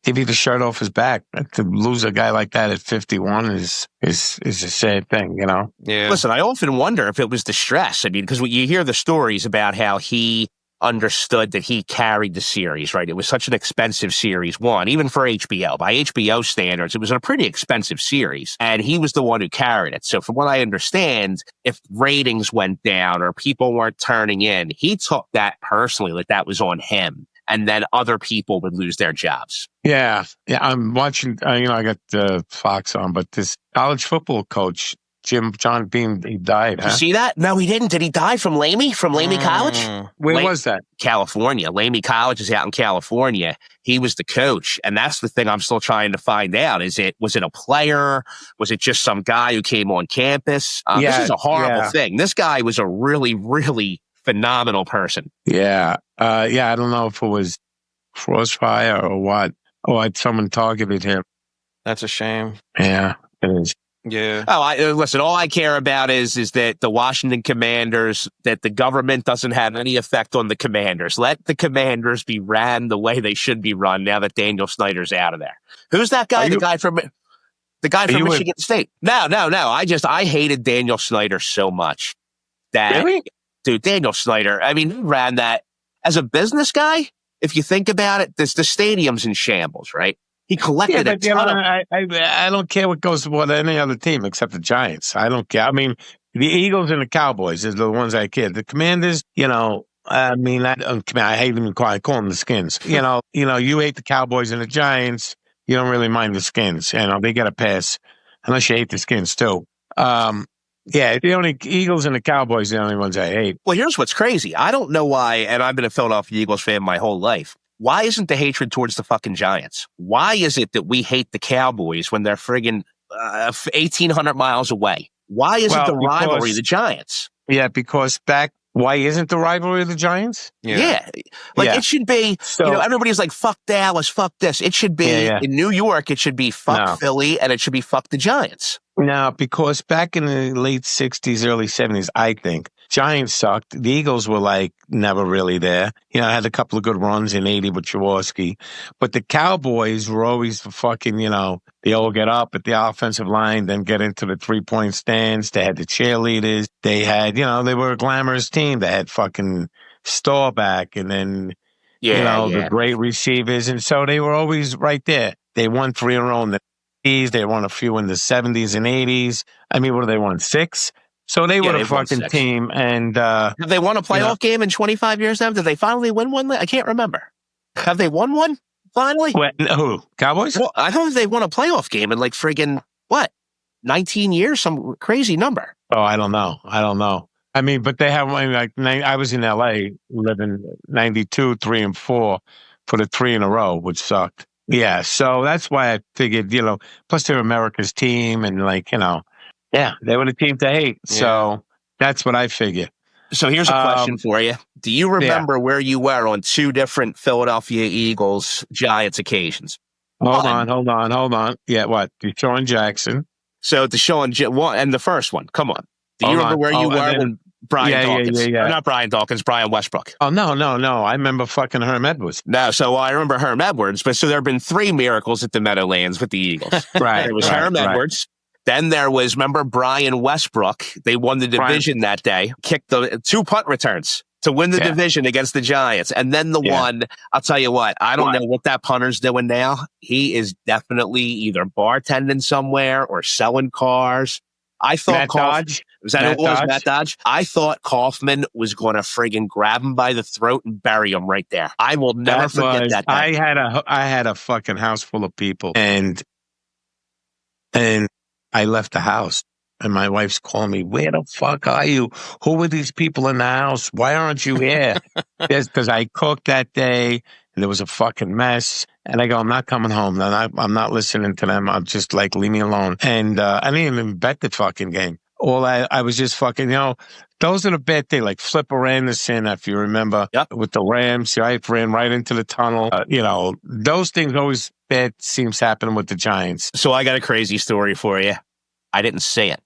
he beat the shirt off his back. To lose a guy like that at 51 is a sad thing, Yeah. Listen, I often wonder if it was the stress. I mean, because you hear the stories about how he understood that he carried the series, right? It was such an expensive series, one, even for HBO. By HBO standards, it was a pretty expensive series, and he was the one who carried it. So from what I understand, if ratings went down or people weren't turning in, he took that personally, like that was on him. And then other people would lose their jobs. Yeah. I'm watching, I got Fox on, but this college football coach, John Beam, he died. Did you see that? No, he didn't. Did he die from Lamy? From Lamy College? Where was that? California. Lamy College is out in California. He was the coach. And that's the thing I'm still trying to find out. Was it a player? Was it just some guy who came on campus? This is a horrible thing. This guy was a really, really phenomenal person. Yeah. I don't know if it was crossfire or what. Or someone targeted him. That's a shame. Yeah, it is. Yeah. Oh, listen, all I care about is that the Washington Commanders, that the government doesn't have any effect on the Commanders. Let the Commanders be ran the way they should be run now that Daniel Snyder's out of there. Who's that guy? The guy from Michigan State. No. I hated Daniel Snyder so much that, really? Dude, Daniel Snyder, I mean, he ran that as a business guy. If you think about it, the stadium's in shambles, right? He collected a ton of... I don't care what goes with any other team except the Giants. I don't care. I mean, the Eagles and the Cowboys is the ones I care. The Commanders, I hate them. I call them the Skins. You hate the Cowboys and the Giants. You don't really mind the Skins. They get a pass unless you hate the Skins too. Yeah, the only Eagles and the Cowboys are the only ones I hate. Well, here's what's crazy. I don't know why, and I've been a Philadelphia Eagles fan my whole life. Why isn't the hatred towards the fucking Giants? Why is it that we hate the Cowboys when they're friggin' 1,800 miles away? Why isn't the rivalry the Giants? Yeah, because why isn't the rivalry the Giants? Yeah. It should be, everybody's like, fuck Dallas, fuck this. It should be, in New York, it should be fuck Philly, and it should be fuck the Giants. No, because back in the late 60s, early 70s, I think, Giants sucked. The Eagles were never really there. Had a couple of good runs in 80 with Jaworski. But the Cowboys were always fucking, they all get up at the offensive line, then get into the 3-point stands. They had the cheerleaders. They had, they were a glamorous team. They had fucking Staubach and then, the great receivers. And so they were always right there. They won 3 in a row in the 80s. They won a few in the 70s and 80s. I mean, what did they won? 6? So they were a fucking team. And have they won a playoff game in 25 years now? Did they finally win one? I can't remember. Have they won one finally? Who? Cowboys? Well, I thought they won a playoff game in 19 years, some crazy number. Oh, I don't know. I mean, but they have I was in LA living 92, 3 and 4 for the 3 in a row, which sucked. Yeah, so that's why I figured, plus they're America's team and they were the team to hate. Yeah. So that's what I figure. So here's a question for you. Do you remember where you were on 2 different Philadelphia Eagles Giants occasions? Hold on. Yeah, what? Deshaun Jackson. So Deshaun and the first one. Come on. Do you remember where you were when Brian Dawkins. Yeah. Or not Brian Dawkins, Brian Westbrook. Oh, no. I remember fucking Herm Edwards. No, so I remember Herm Edwards, but so there have been 3 miracles at the Meadowlands with the Eagles. Right. There was Herm Edwards. Then there was, remember, Brian Westbrook. They won the division that day, kicked the 2 punt returns to win the division against the Giants. And then the one, I'll tell you what, I don't know what that punter's doing now. He is definitely either bartending somewhere or selling cars. I thought Matt Dodge. Was that who it was? Matt Dodge? I thought Kaufman was going to friggin' grab him by the throat and bury him right there. I will never forget that. I had a fucking house full of people, and I left the house, and my wife's calling me, "Where the fuck are you? Who are these people in the house? Why aren't you here?" Yes, because I cooked that day, and there was a fucking mess. And I go, "I'm not coming home. I'm not listening to them. I'm just like, leave me alone." And I didn't even bet the fucking game. I was just fucking, those are the bet they like Flipper Anderson, if you remember, with the Rams. I ran right into the tunnel. Those things always bad seems happening with the Giants. So I got a crazy story for you. I didn't say it.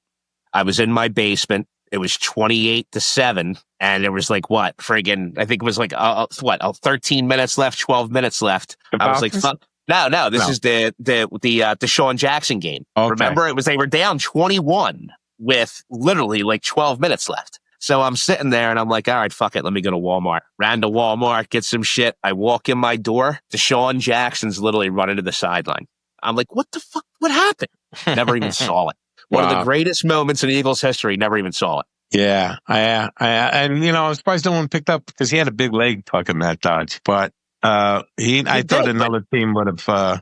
I was in my basement. It was 28-7, and there was like what? Friggin', I think it was like 13 minutes left, 12 minutes left. I was like, fuck. No, this is the Deshaun Jackson game. Okay. Remember, they were down 21 with literally like 12 minutes left. So I'm sitting there and I'm like, all right, fuck it. Let me go to Walmart. Ran to Walmart, get some shit. I walk in my door. Deshaun Jackson's literally running to the sideline. I'm like, what the fuck? What happened? Never even saw it. One of the greatest moments in Eagles history. Never even saw it. Yeah, and I was surprised no one picked up because he had a big leg, fucking Matt Dodge. But I thought another team would have,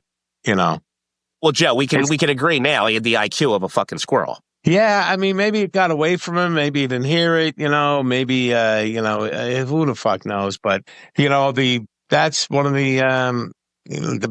Well, Joe, we can agree now. He had the IQ of a fucking squirrel. Yeah, I mean, maybe it got away from him. Maybe he didn't hear it. Maybe who the fuck knows? But that's one of the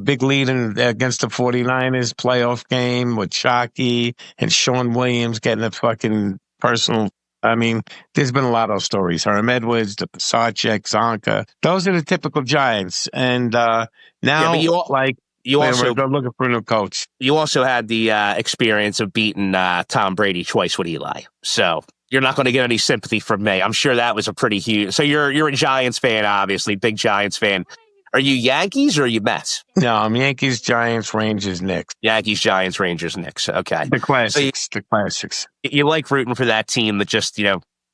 big lead against the 49ers playoff game with Shockey and Sean Williams getting a fucking personal. I mean, there's been a lot of stories. Herm Edwards, the Pasacek, Zonka. Those are the typical Giants. And now, we're looking for a new coach. You also had the experience of beating Tom Brady twice with Eli. So you're not going to get any sympathy from me. I'm sure that was a pretty huge. So you're a Giants fan, obviously, big Giants fan. Are you Yankees or are you Mets? No, I'm Yankees, Giants, Rangers, Knicks. Yankees, Giants, Rangers, Knicks. Okay. The classics. The classics. You like rooting for that team that just,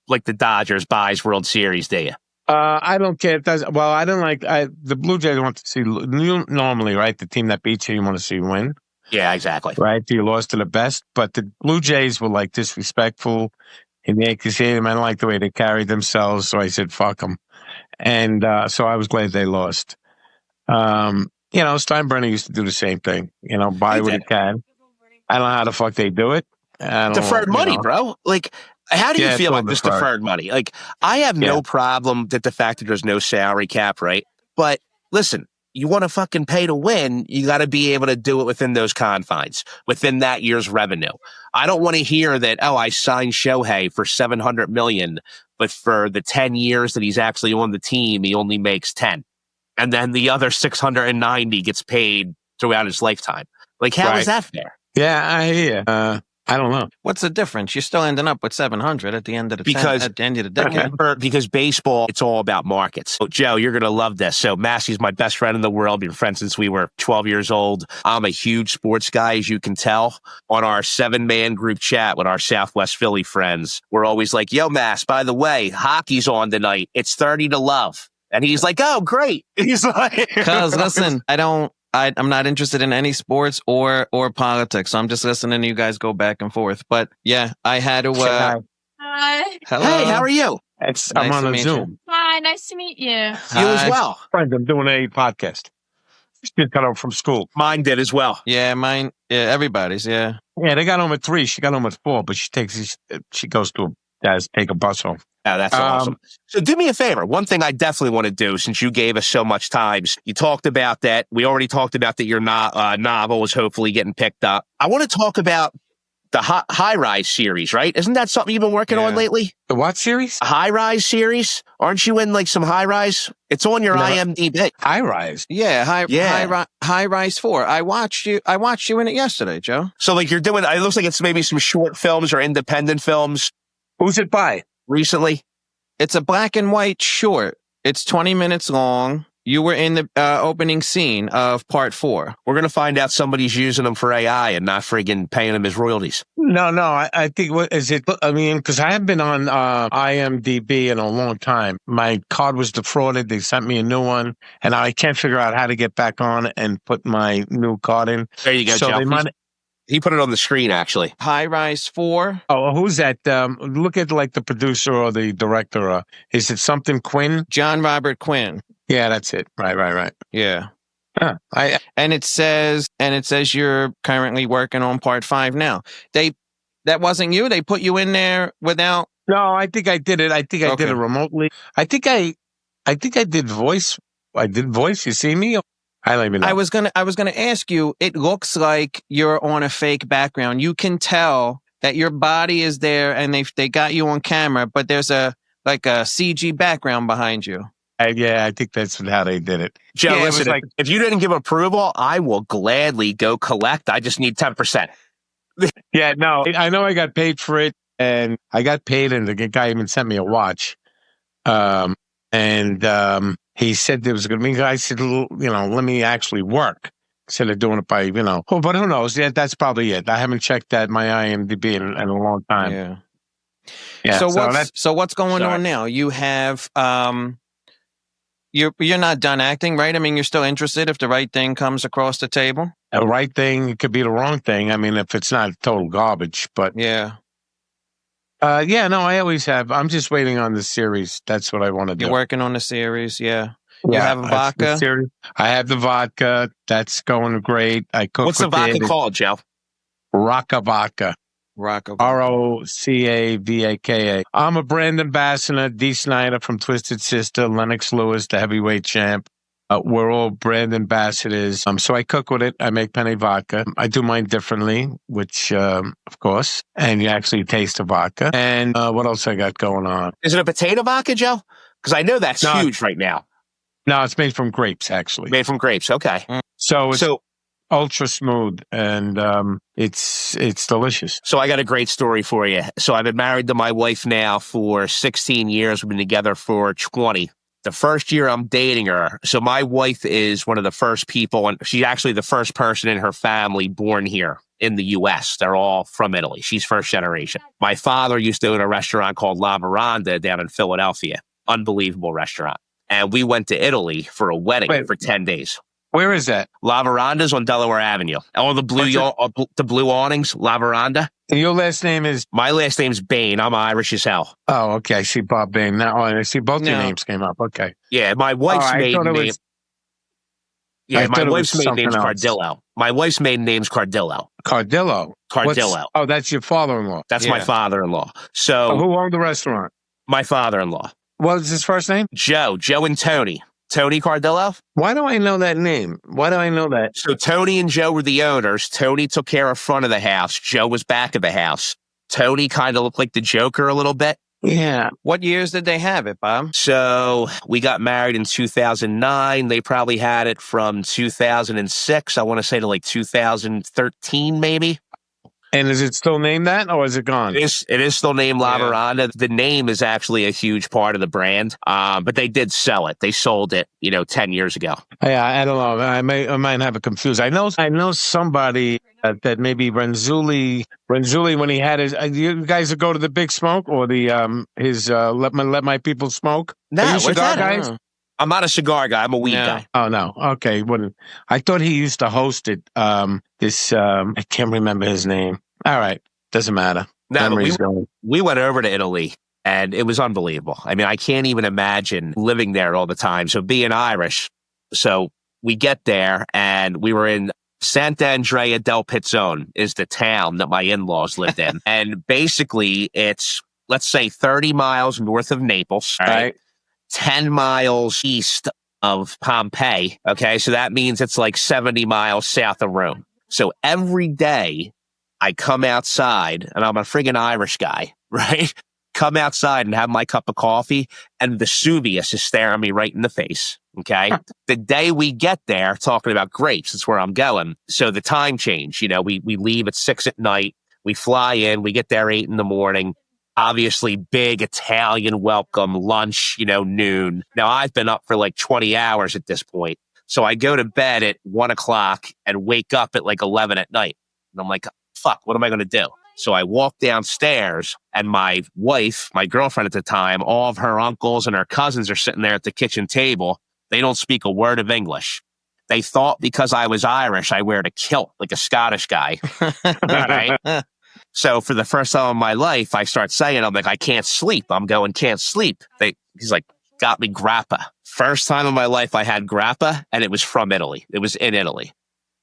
like the Dodgers buys World Series, do you? I don't care. I don't like the Blue Jays want to see normally, right? The team that beats you want to see win. Yeah, exactly. Right? You lost to the best, but the Blue Jays were like disrespectful in the Yankees Stadium. I don't like the way they carried themselves, so I said, fuck them. And so I was glad they lost. Steinbrenner used to do the same thing. Buy what he can. I don't know how the fuck they do it. Deferred money, bro. Like, how do you feel about this deferred money? Like, I have no problem that the fact that there's no salary cap, right? But listen, you want to fucking pay to win, you got to be able to do it within those confines, within that year's revenue. I don't want to hear that, I signed Shohei for $700 million, but for the 10 years that he's actually on the team, he only makes 10. And then the other 690 gets paid throughout his lifetime. Like, how is that fair? Yeah, I hear you. I don't know. What's the difference? You're still ending up with 700 at the end of the end of the decade. Because baseball, it's all about markets. So, Joe, you're going to love this. So Massey's my best friend in the world. Been friends since we were 12 years old. I'm a huge sports guy, as you can tell. On our 7-man group chat with our Southwest Philly friends, we're always like, yo, Mass, by the way, hockey's on tonight. It's 30-love. And he's like, oh, great. He's like, because listen, I'm not interested in any sports or politics. So I'm just listening to you guys go back and forth. But yeah, I had to. Hi. Hello. Hey, how are you? I'm on a Zoom. Hi, nice to meet you. You as well. Friends, I'm doing a podcast. She got home from school. Mine did as well. Yeah, mine. Yeah, everybody's. Yeah. Yeah, they got home at 3. She got home at 4, but she goes to take a bus home. Oh, that's awesome. So do me a favor. One thing I definitely want to do, since you gave us so much time, you talked about that. We already talked about that your novel is hopefully getting picked up. I want to talk about the High Rise series, right? Isn't that something you've been working on lately? The what series? A High Rise series? Aren't you in like some High Rise? It's on your IMDb. High Rise? Yeah, High Rise 4. I watched you in it yesterday, Joe. So like you're doing, it looks like it's maybe some short films or independent films. Who's it by? recently? It's a black and white short. It's 20 minutes long. You were in the opening scene of part 4. We're going to find out somebody's using them for AI and not friggin' paying them his royalties. No, I think, what is it? I mean, because I haven't been on IMDb in a long time. My card was defrauded. They sent me a new one, and I can't figure out how to get back on and put my new card in. There you go, So Joe. they might. He put it on the screen, actually. High Rise 4. Oh, who's that? Look at like the producer or the director. Is it something Quinn? John Robert Quinn. Yeah, that's it. Right. Yeah. Huh. And it says you're currently working on part 5 now. That wasn't you. They put you in there without. No, I think I did it. I think I did it remotely. I think I did voice. I did voice. You see me? I don't even know. I was gonna ask you. It looks like you're on a fake background. You can tell that your body is there, and they got you on camera, but there's a CG background behind you. I think that's how they did it. Joe, Yeah, listen, if you didn't give approval, I will gladly go collect. I just need 10%. Yeah, no, I know I got paid for it, and I got paid, and the guy even sent me a watch. He said there was going to be, I said, let me actually work instead of doing it by, but who knows? Yeah, that's probably it. I haven't checked that my IMDb in a long time. Yeah. So what's going on now? You have, you're not done acting, right? I mean, you're still interested if the right thing comes across the table? The right thing, it could be the wrong thing. I mean, if it's not total garbage, but. Yeah. I always have. I'm just waiting on the series. That's what I want to do. You're working on the series, yeah. You have a vodka? I have the vodka. That's going great. I cook. What's the vodka called, Joe? Rocca Vodka. ROCAVAKA. I'm a brand ambassador. Dee Snider from Twisted Sister, Lennox Lewis, the heavyweight champ. We're all brand ambassadors. So I cook with it. I make penny vodka. I do mine differently, which, of course, and you actually taste the vodka. And what else I got going on? Is it a potato vodka, Joe? Because I know that's huge right now. No, it's made from grapes, actually. Made from grapes. Okay. So it's ultra smooth, and it's delicious. So I got a great story for you. So I've been married to my wife now for 16 years. We've been together for 20. The first year I'm dating her. So my wife is one of the first people, and she's actually the first person in her family born here in the U.S. They're all from Italy. She's first generation. My father used to own a restaurant called La Veranda down in Philadelphia. Unbelievable restaurant. And we went to Italy for a wedding for 10 days. Where is that? La Veranda's on Delaware Avenue. All the blue awnings, La Veranda. And your last name is? My last name's Bain. I'm Irish as hell. Oh, okay. I see Bob Bain. Now I see both your names came up. Okay. Yeah, my wife's maiden name. My wife's maiden name's Cardillo. My wife's maiden name's Cardillo. Cardillo. Oh, that's your father-in-law. That's my father-in-law. So who owned the restaurant? My father-in-law. What was his first name? Joe and Tony. Tony Cardillo. Why do I know that name? Why do I know that? So Tony and Joe were the owners. Tony took care of front of the house. Joe was back of the house. Tony kind of looked like the Joker a little bit. Yeah. What years did they have it, Bob? So we got married in 2009. They probably had it from 2006, I want to say, to like 2013, maybe. And is it still named that, or is it gone? It is still named La Veranda. The name is actually a huge part of the brand, but they did sell it. They sold it, 10 years ago. Yeah, I don't know. I might have it confused. I know somebody that maybe Renzulli, when he had his, you guys would go to the Big Smoke or the his Let My People Smoke? No, are you cigar guys? I'm not a cigar guy. I'm a weed guy. Oh, no. Okay. I thought he used to host it. I can't remember his name. All right. Doesn't matter. No, we went over to Italy, and it was unbelievable. I mean, I can't even imagine living there all the time. So being Irish, so we get there, and we were in Sant'Andrea del Pizzone is the town that my in-laws lived in. And basically, it's, let's say, 30 miles north of Naples. All right. 10 miles east of Pompeii. Okay. So that means it's like 70 miles south of Rome. So every day I come outside, and I'm a friggin' Irish guy, right? Come outside and have my cup of coffee, and Vesuvius is staring me right in the face. Okay. The day we get there, talking about grapes, that's where I'm going. So the time change, we leave at 6 at night. We fly in, we get there 8 in the morning. Obviously, big Italian welcome, lunch, noon. Now, I've been up for like 20 hours at this point. So I go to bed at 1 o'clock and wake up at like 11 at night. And I'm like, fuck, what am I going to do? So I walk downstairs and my wife, my girlfriend at the time, all of her uncles and her cousins are sitting there at the kitchen table. They don't speak a word of English. They thought because I was Irish, I wear a kilt like a Scottish guy. Right? So for the first time in my life, I start saying, I'm like, I can't sleep. I'm going, can't sleep. He's like, got me grappa. First time in my life I had grappa, and it was from Italy. It was in Italy.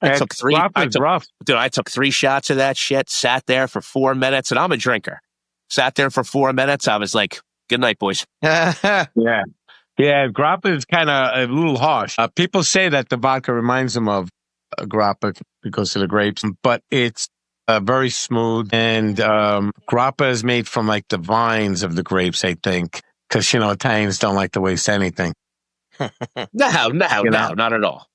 I took 3 shots of that shit, sat there for 4 minutes, and I'm a drinker. Sat there for 4 minutes. I was like, good night, boys. Yeah. Yeah, grappa is kind of a little harsh. People say that the vodka reminds them of grappa because of the grapes, but it's very smooth. And grappa is made from like the vines of the grapes, I think, because, Italians don't like to waste anything. No, not at all.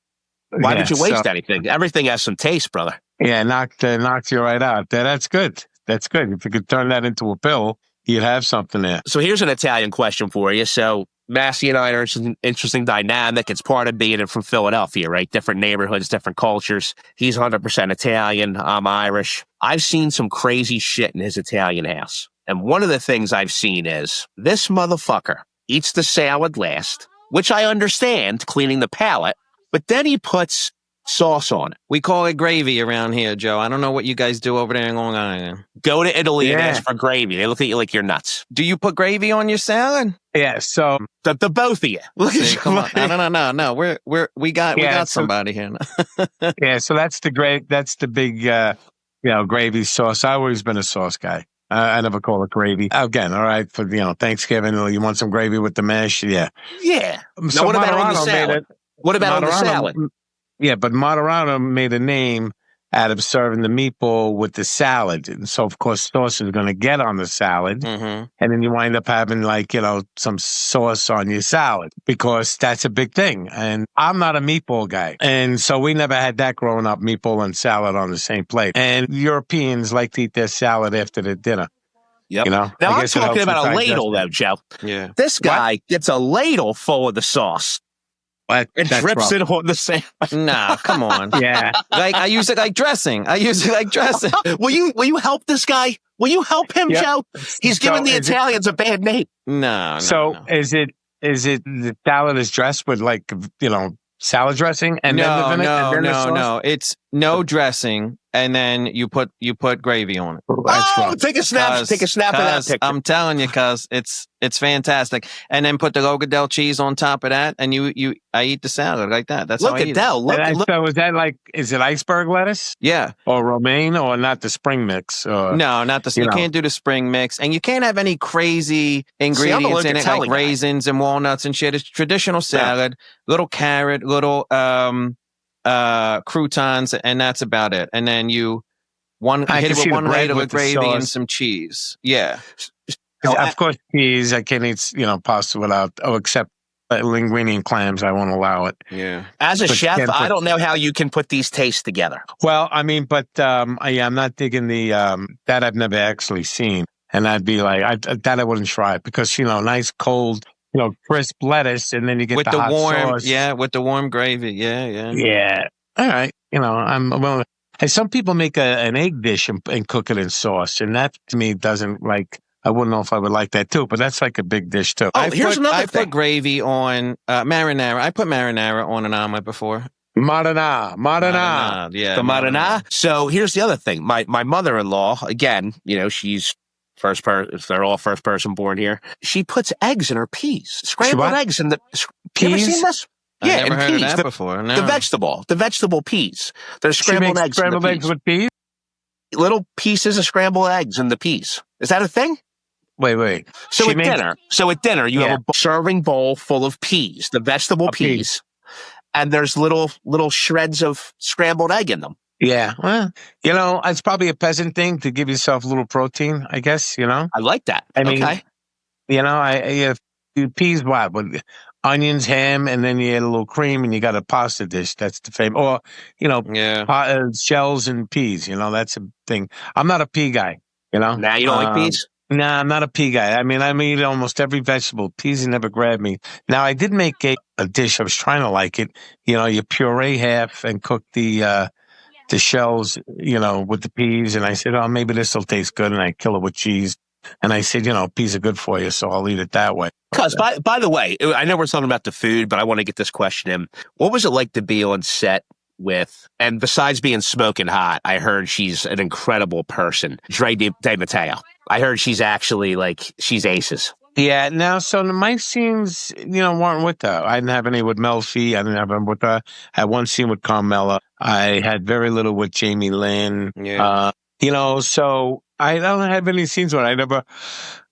Why would you waste anything? Everything has some taste, brother. Yeah, knocks you right out. That's good. That's good. If you could turn that into a pill, you'd have something there. So here's an Italian question for you. So Massi and I are an interesting dynamic. It's part of being from Philadelphia, right? Different neighborhoods, different cultures. He's 100% Italian. I'm Irish. I've seen some crazy shit in his Italian house. And one of the things I've seen is this motherfucker eats the salad last, which I understand, cleaning the palate, but then he puts sauce on it. We call it gravy around here, Joe. I don't know what you guys do over there in Long Island. Go to Italy and ask for gravy. They look at you like you're nuts. Do you put gravy on your salad? Yeah, so the both of you. Look at you. Come on. No. We got somebody here. Yeah, so that's the big gravy sauce. I've always been a sauce guy. I never call it gravy. Again, all right, for Thanksgiving, you want some gravy with the mash? Yeah. Yeah. So now, what about on the salad? What about on the salad? Yeah, but Moderano made a name out of serving the meatball with the salad. And so, of course, sauce is going to get on the salad. Mm-hmm. And then you wind up having, some sauce on your salad because that's a big thing. And I'm not a meatball guy. And so we never had that growing up, meatball and salad on the same plate. And Europeans like to eat their salad after their dinner. Yep. Now, I'm talking about a ladle, though, Joe. Yeah. This guy gets a ladle full of the sauce. What? It drips it on the sand. Nah, come on. Yeah. I use it like dressing. Will you help this guy? Will you help him, Joe? He's giving the Italians a bad name. No. So is it the salad is dressed with salad dressing and then the vinegar? No. It's no dressing, and then you put gravy on it. Take a snap of that picture. I'm telling you, cuz it's fantastic. And then put the Logadell cheese on top of that, and I eat the salad like that. That's how I eat it. So is that is it iceberg lettuce? Yeah. Or romaine, or not the spring mix? Or, no, not the. You can't do the spring mix, and you can't have any crazy ingredients in it like raisins and walnuts and shit. It's traditional salad, little carrot, little croutons, and that's about it. And then hit it with one ladle of gravy and some cheese. Yeah. Of course, cheese. I can't eat, pasta without, except linguine and clams. I won't allow it. Yeah. As a chef, I don't know how you can put these tastes together. Well, I mean, but I'm not digging the that I've never actually seen, and I'd be like, that I wouldn't try because nice cold, crisp lettuce, and then you get with the hot warm sauce. Yeah, with the warm gravy. Yeah. All right. I'm well. Hey, some people make an egg dish and cook it in sauce, and that to me doesn't I wouldn't know if I would like that too, but that's like a big dish too. Here's another thing. I put gravy on marinara. I put marinara on an omelet before. Marinara. Yeah. The marinara. So here's the other thing. My mother-in-law, again, she's they're all first person born here. She puts eggs in her peas. Scrambled eggs in the peas. You ever seen this? I never heard of that before. No. The vegetable peas. There's scrambled eggs. Scrambled eggs with peas? Little pieces of scrambled eggs in the peas. Is that a thing? Wait. So at dinner, you have a serving bowl full of peas, the vegetable peas, and there's little shreds of scrambled egg in them. Yeah. Well, it's probably a peasant thing to give yourself a little protein, I guess, I like that. I mean, peas, with onions, ham, and then you add a little cream and you got a pasta dish. That's the famous. Or, shells and peas, that's a thing. I'm not a pea guy, Now you don't like peas? Nah, I'm not a pea guy. I mean, I eat almost every vegetable. Peas never grabbed me. Now, I did make a dish. I was trying to like it. You puree half and cook the shells, with the peas. And I said, oh, maybe this will taste good. And I kill it with cheese. And I said, peas are good for you, so I'll eat it that way. Cuz, by the way, I know we're talking about the food, but I want to get this question in. What was it like to be on set with, and besides being smoking hot, I heard she's an incredible person, Dre De Matteo. I heard she's actually she's aces. Yeah, now, so my scenes, weren't with her. I didn't have any with Melfi. I didn't have any with her. I had one scene with Carmela. I had very little with Jamie Lynn. Yeah. So I don't have any scenes with her.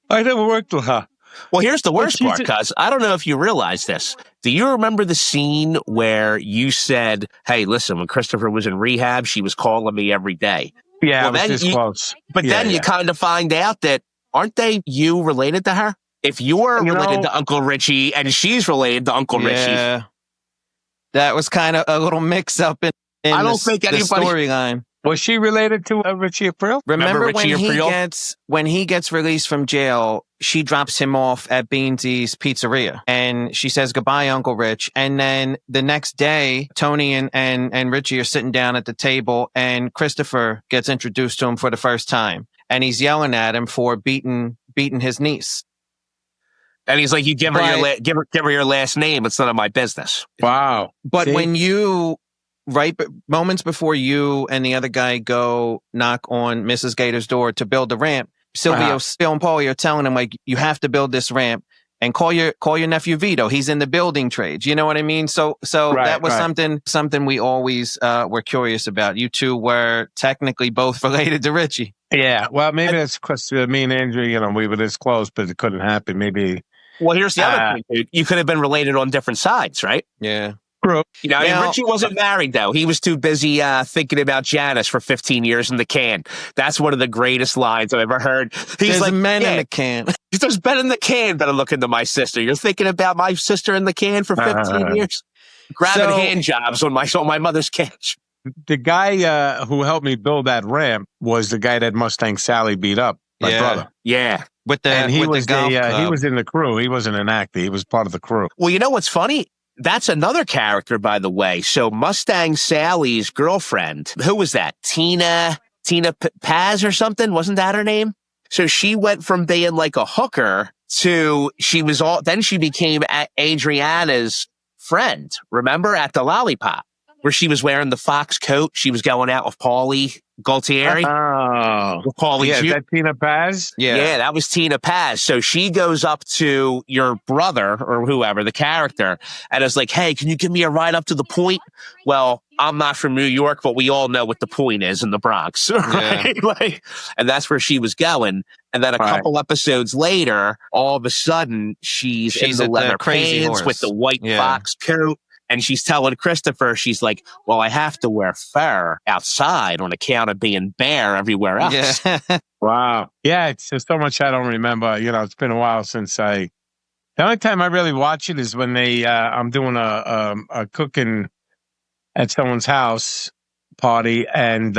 I never worked with her. Well, here's the worst part, cuz I don't know if you realize this. Do you remember the scene where you said, hey, listen, when Christopher was in rehab, she was calling me every day? Yeah, well, it was this close. But then you kind of find out that, aren't you related to her? If you're related to Uncle Richie and she's related to Uncle Richie. That was kind of a little mix up in I don't think the storyline. Was she related to Richie Aprile? Remember Richie when he gets released from jail, she drops him off at Beansy's Pizzeria and she says goodbye, Uncle Rich. And then the next day, Tony and Richie are sitting down at the table and Christopher gets introduced to him for the first time. And he's yelling at him for beating his niece. And he's like, you give her your last name. It's none of my business. Wow. But when moments before you and the other guy go knock on Mrs. Gator's door to build the ramp, Silvio and Paulie are telling him, you have to build this ramp and call your nephew Vito. He's in the building trades. You know what I mean? So that was something we always were curious about. You two were technically both related to Richie. Yeah. Well, maybe that's because me and Andrew, we were this close, but it couldn't happen. Maybe. Well, here's the other thing, dude. You could have been related on different sides, right? Yeah. Richie wasn't married, though. He was too busy thinking about Janice for 15 years in the can. That's one of the greatest lines I've ever heard. He's There's men in the can. There's men in the can. Better look into my sister. You're thinking about my sister in the can for 15 years? Grabbing hand jobs on my mother's couch. The guy who helped me build that ramp was the guy that Mustang Sally beat up, my brother. Yeah. He was in the crew. He wasn't an actor. He was part of the crew. Well, you know what's funny? That's another character, by the way. So Mustang Sally's girlfriend, who was that? Tina Paz or something? Wasn't that her name? So she went from being like a hooker to then she became Adriana's friend. Remember at the Lollipop where she was wearing the fox coat? She was going out with Paulie Gualtieri. Oh. With Paulie Is that Tina Paz? Yeah, that was Tina Paz. So she goes up to your brother or whoever, the character, and is like, hey, can you give me a ride up to the point? Well, I'm not from New York, but we all know what the point is in the Bronx, right? Yeah. And that's where she was going. And then a couple episodes later, all of a sudden, she's in the leather pants with the white fox coat. And she's telling Christopher, she's like, well, I have to wear fur outside on account of being bare everywhere else. Yeah. Wow. Yeah, it's just so much I don't remember. It's been a while since the only time I really watch it is when I'm doing a cooking at someone's house party and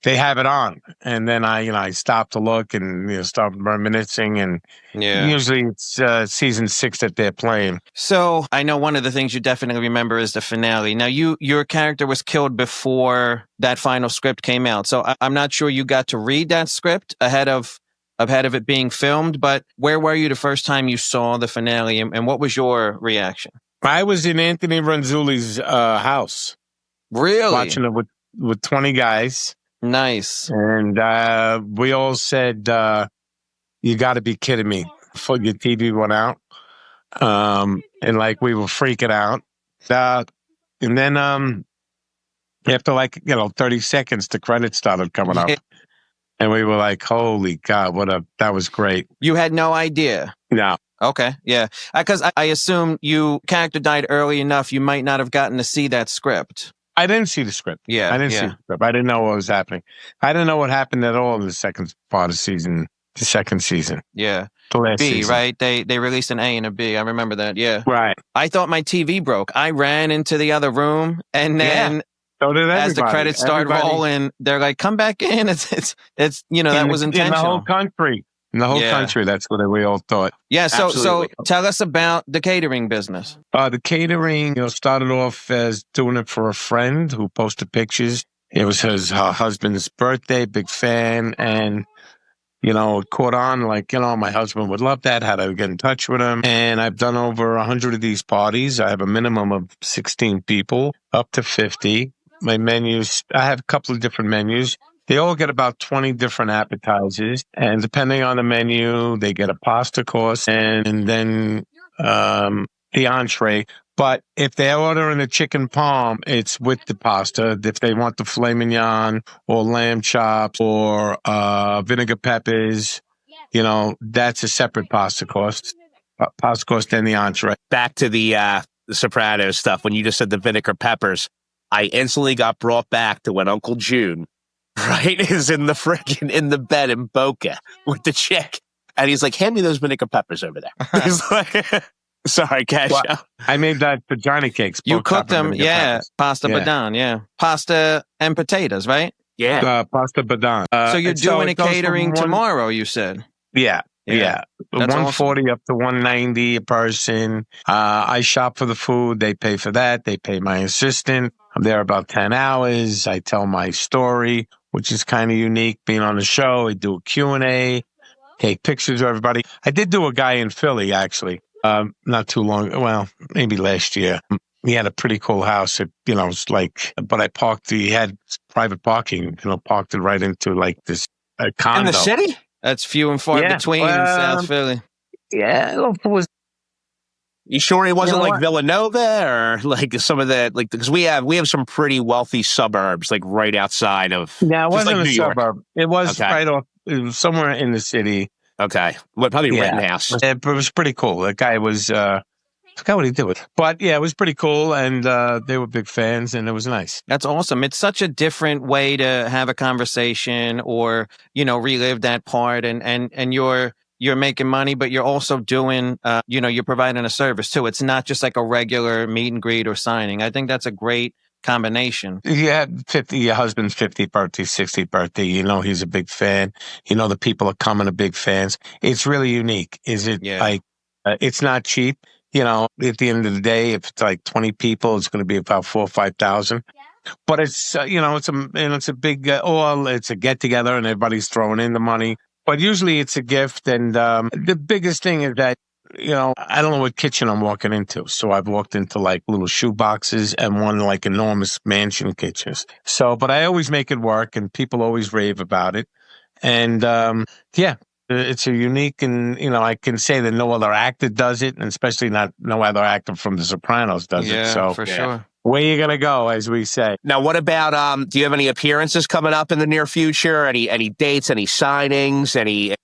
they have it on. And then I stop to look and start reminiscing. And usually it's season 6 that they're playing. So I know one of the things you definitely remember is the finale. Now, your character was killed before that final script came out. So I'm not sure you got to read that script ahead of it being filmed. But where were you the first time you saw the finale? And what was your reaction? I was in Anthony Ronzulli's house. Really? Watching it with 20 guys. Nice. And we all said, you got to be kidding me. Before your TV went out. And we were freaking out. And then after 30 seconds, the credits started coming up. And we were like, holy God, that was great. You had no idea? No. Okay, yeah. Because I assume character died early enough, you might not have gotten to see that script. I didn't see the script. Yeah. I didn't see the script. I didn't know what was happening. I didn't know what happened at all in the second part of the second season. Yeah. The last B, season. right? They released an A and a B. I remember that. Yeah. Right. I thought my TV broke. I ran into the other room and then So did everybody. as the credits start rolling, they're like, "Come back in." It's that was intentional. In the whole country. In the whole country, that's what we all thought. Yeah. So tell us about the catering business. The catering, started off as doing it for a friend who posted pictures. It was her husband's birthday, big fan, and it caught on. Like, my husband would love that. How to get in touch with him. And I've done over 100 of these parties. I have a minimum of 16 people, up to 50. My menus, I have a couple of different menus. They all get about 20 different appetizers, and depending on the menu, they get a pasta course and then the entree. But if they're ordering a chicken parm, it's with the pasta. If they want the filet mignon or lamb chops or vinegar peppers, that's a separate pasta cost. Pasta cost, then the entree. Back to the Sopranos stuff. When you just said the vinegar peppers, I instantly got brought back to when Uncle June, right, is in the bed in Boca with the chick. And he's like, hand me those vinegar peppers over there. He's like, sorry, Cash. Well, I made that for Johnny cakes. You cooked them, pasta badon, pasta and potatoes, right? Yeah. Pasta badon. So you're doing a catering tomorrow, you said? Yeah. 140 awesome. Up to 190 a person. I shop for the food. They pay for that. They pay my assistant. I'm there about 10 hours. I tell my story, which is kind of unique being on the show. I do a Q&A, take pictures of everybody. I did do a guy in Philly, actually, not too long. Well, maybe last year. He had a pretty cool house. It's like, but I parked, he had private parking, parked it right into like this condo. In the city? That's few and far between in South Philly. Yeah, it was. You sure he wasn't like Villanova or like some of the because we have some pretty wealthy suburbs like right outside of. Yeah, it wasn't like a suburb. It was right off. It was somewhere in the city. Okay, probably Rittenhouse. It was pretty cool. The guy was. I forgot what he did with it. But yeah, it was pretty cool, and they were big fans, and it was nice. That's awesome. It's such a different way to have a conversation or relive that part, and you're making money, but you're also doing, you're providing a service too. It's not just like a regular meet and greet or signing. I think that's a great combination. Yeah, your husband's 50th birthday, 60th birthday. He's a big fan. The people are coming to big fans. It's really unique. Is it like, it's not cheap. At the end of the day, if it's like 20 people, it's going to be about 4,000 or 5,000. But it's, it's a big, it's a get together and everybody's throwing in the money. But usually it's a gift. And the biggest thing is that, I don't know what kitchen I'm walking into. So I've walked into like little shoe boxes and one like enormous mansion kitchens. But I always make it work and people always rave about it. And it's a unique and, I can say that no other actor does it, and especially no other actor from The Sopranos does it. So for sure. Where you going to go, as we say? Now, what about, do you have any appearances coming up in the near future? Any dates, any signings, any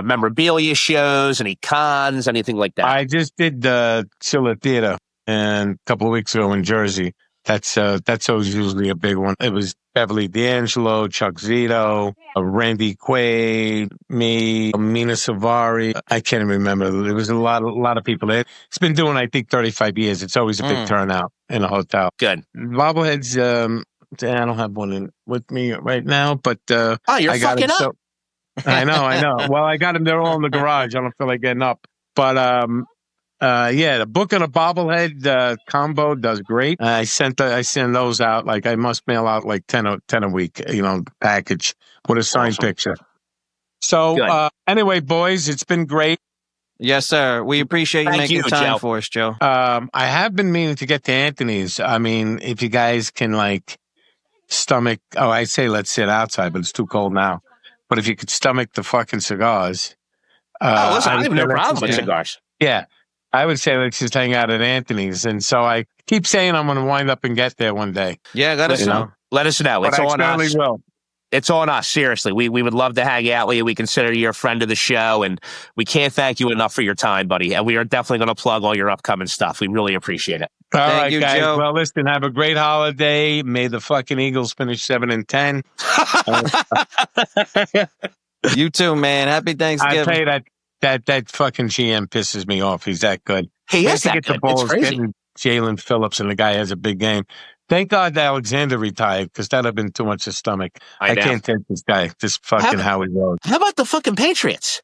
memorabilia shows, any cons, anything like that? I just did the Chiller Theater a couple of weeks ago in Jersey. That's always usually a big one. It was Beverly D'Angelo, Chuck Zito, Randy Quaid, me, Mina Savari. I can't even remember. There was a lot of people there. It's been doing, I think, 35 years. It's always a big turnout in a hotel. Good. Bobbleheads, I don't have one with me right now, but you're I got fucking up. I know. Well, I got them. They're all in the garage. I don't feel like getting up. But the book and a bobblehead combo does great. I send those out. Like I must mail out like 10 a week, package with a signed picture. So anyway, boys, it's been great. Yes, sir. We appreciate you making time Joe. for us, Joe. I have been meaning to get to Anthony's. I mean, if you guys can like stomach, I say let's sit outside, but it's too cold now. But if you could stomach the fucking cigars. Listen, I have no problem with cigars. Yeah. I would say let's just hang out at Anthony's. And so I keep saying I'm going to wind up and get there one day. Yeah, let us know. Let us know. But It's on us. I will. It's on us. Seriously. We would love to hang out with you. We consider you a friend of the show, and we can't thank you enough for your time, buddy. And we are definitely going to plug all your upcoming stuff. We really appreciate it. All Thank right, you, guys. Joe. Well, listen, have a great holiday. May the fucking Eagles finish 7-10. You too, man. Happy Thanksgiving. I tell you that fucking GM pisses me off. He's that good. He is that get the good. balls It's crazy. getting Jalen Phillips, and the guy has a big game. Thank God that Alexander retired because that'd have been too much to stomach. I know. can't take this guy, this fucking Howie Road. How about the fucking Patriots?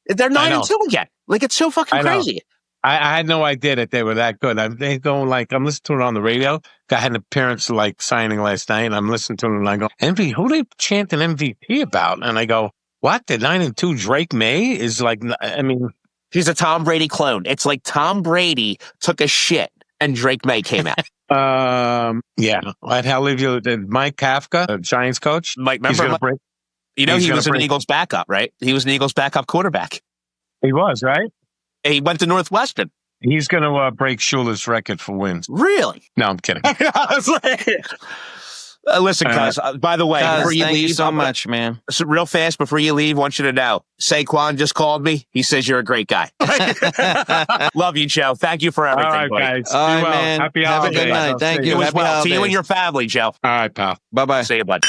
They're 9-2 again. Like, it's so fucking crazy. I had no idea that they were that good. They go like, I'm listening to it on the radio. Guy had an appearance like signing last night, and I'm listening to it, and I go, who they chanting MVP about? And I go, what? The 9-2 Drake May is like, I mean, he's a Tom Brady clone. It's like Tom Brady took a shit and Drake May came out. Yeah. I'd leave you Mike Kafka, the Giants coach. Mike, remember? He was an Eagles backup, right? He was an Eagles backup quarterback. He was, right? He went to Northwestern. He's going to break Schuler's record for wins. Really? No, I'm kidding. Listen, cuz, by the way, before you thank leave, you so much, man. So real fast, before you leave, I want you to know, Saquon just called me. He says you're a great guy. Love you, Joe. Thank you for everything, all right, buddy. guys. All right, well. man. Happy Have a holidays. good night. Thank you. You as Happy well. To holidays. you and your family, Joe. All right, pal. Bye-bye. See you, bud.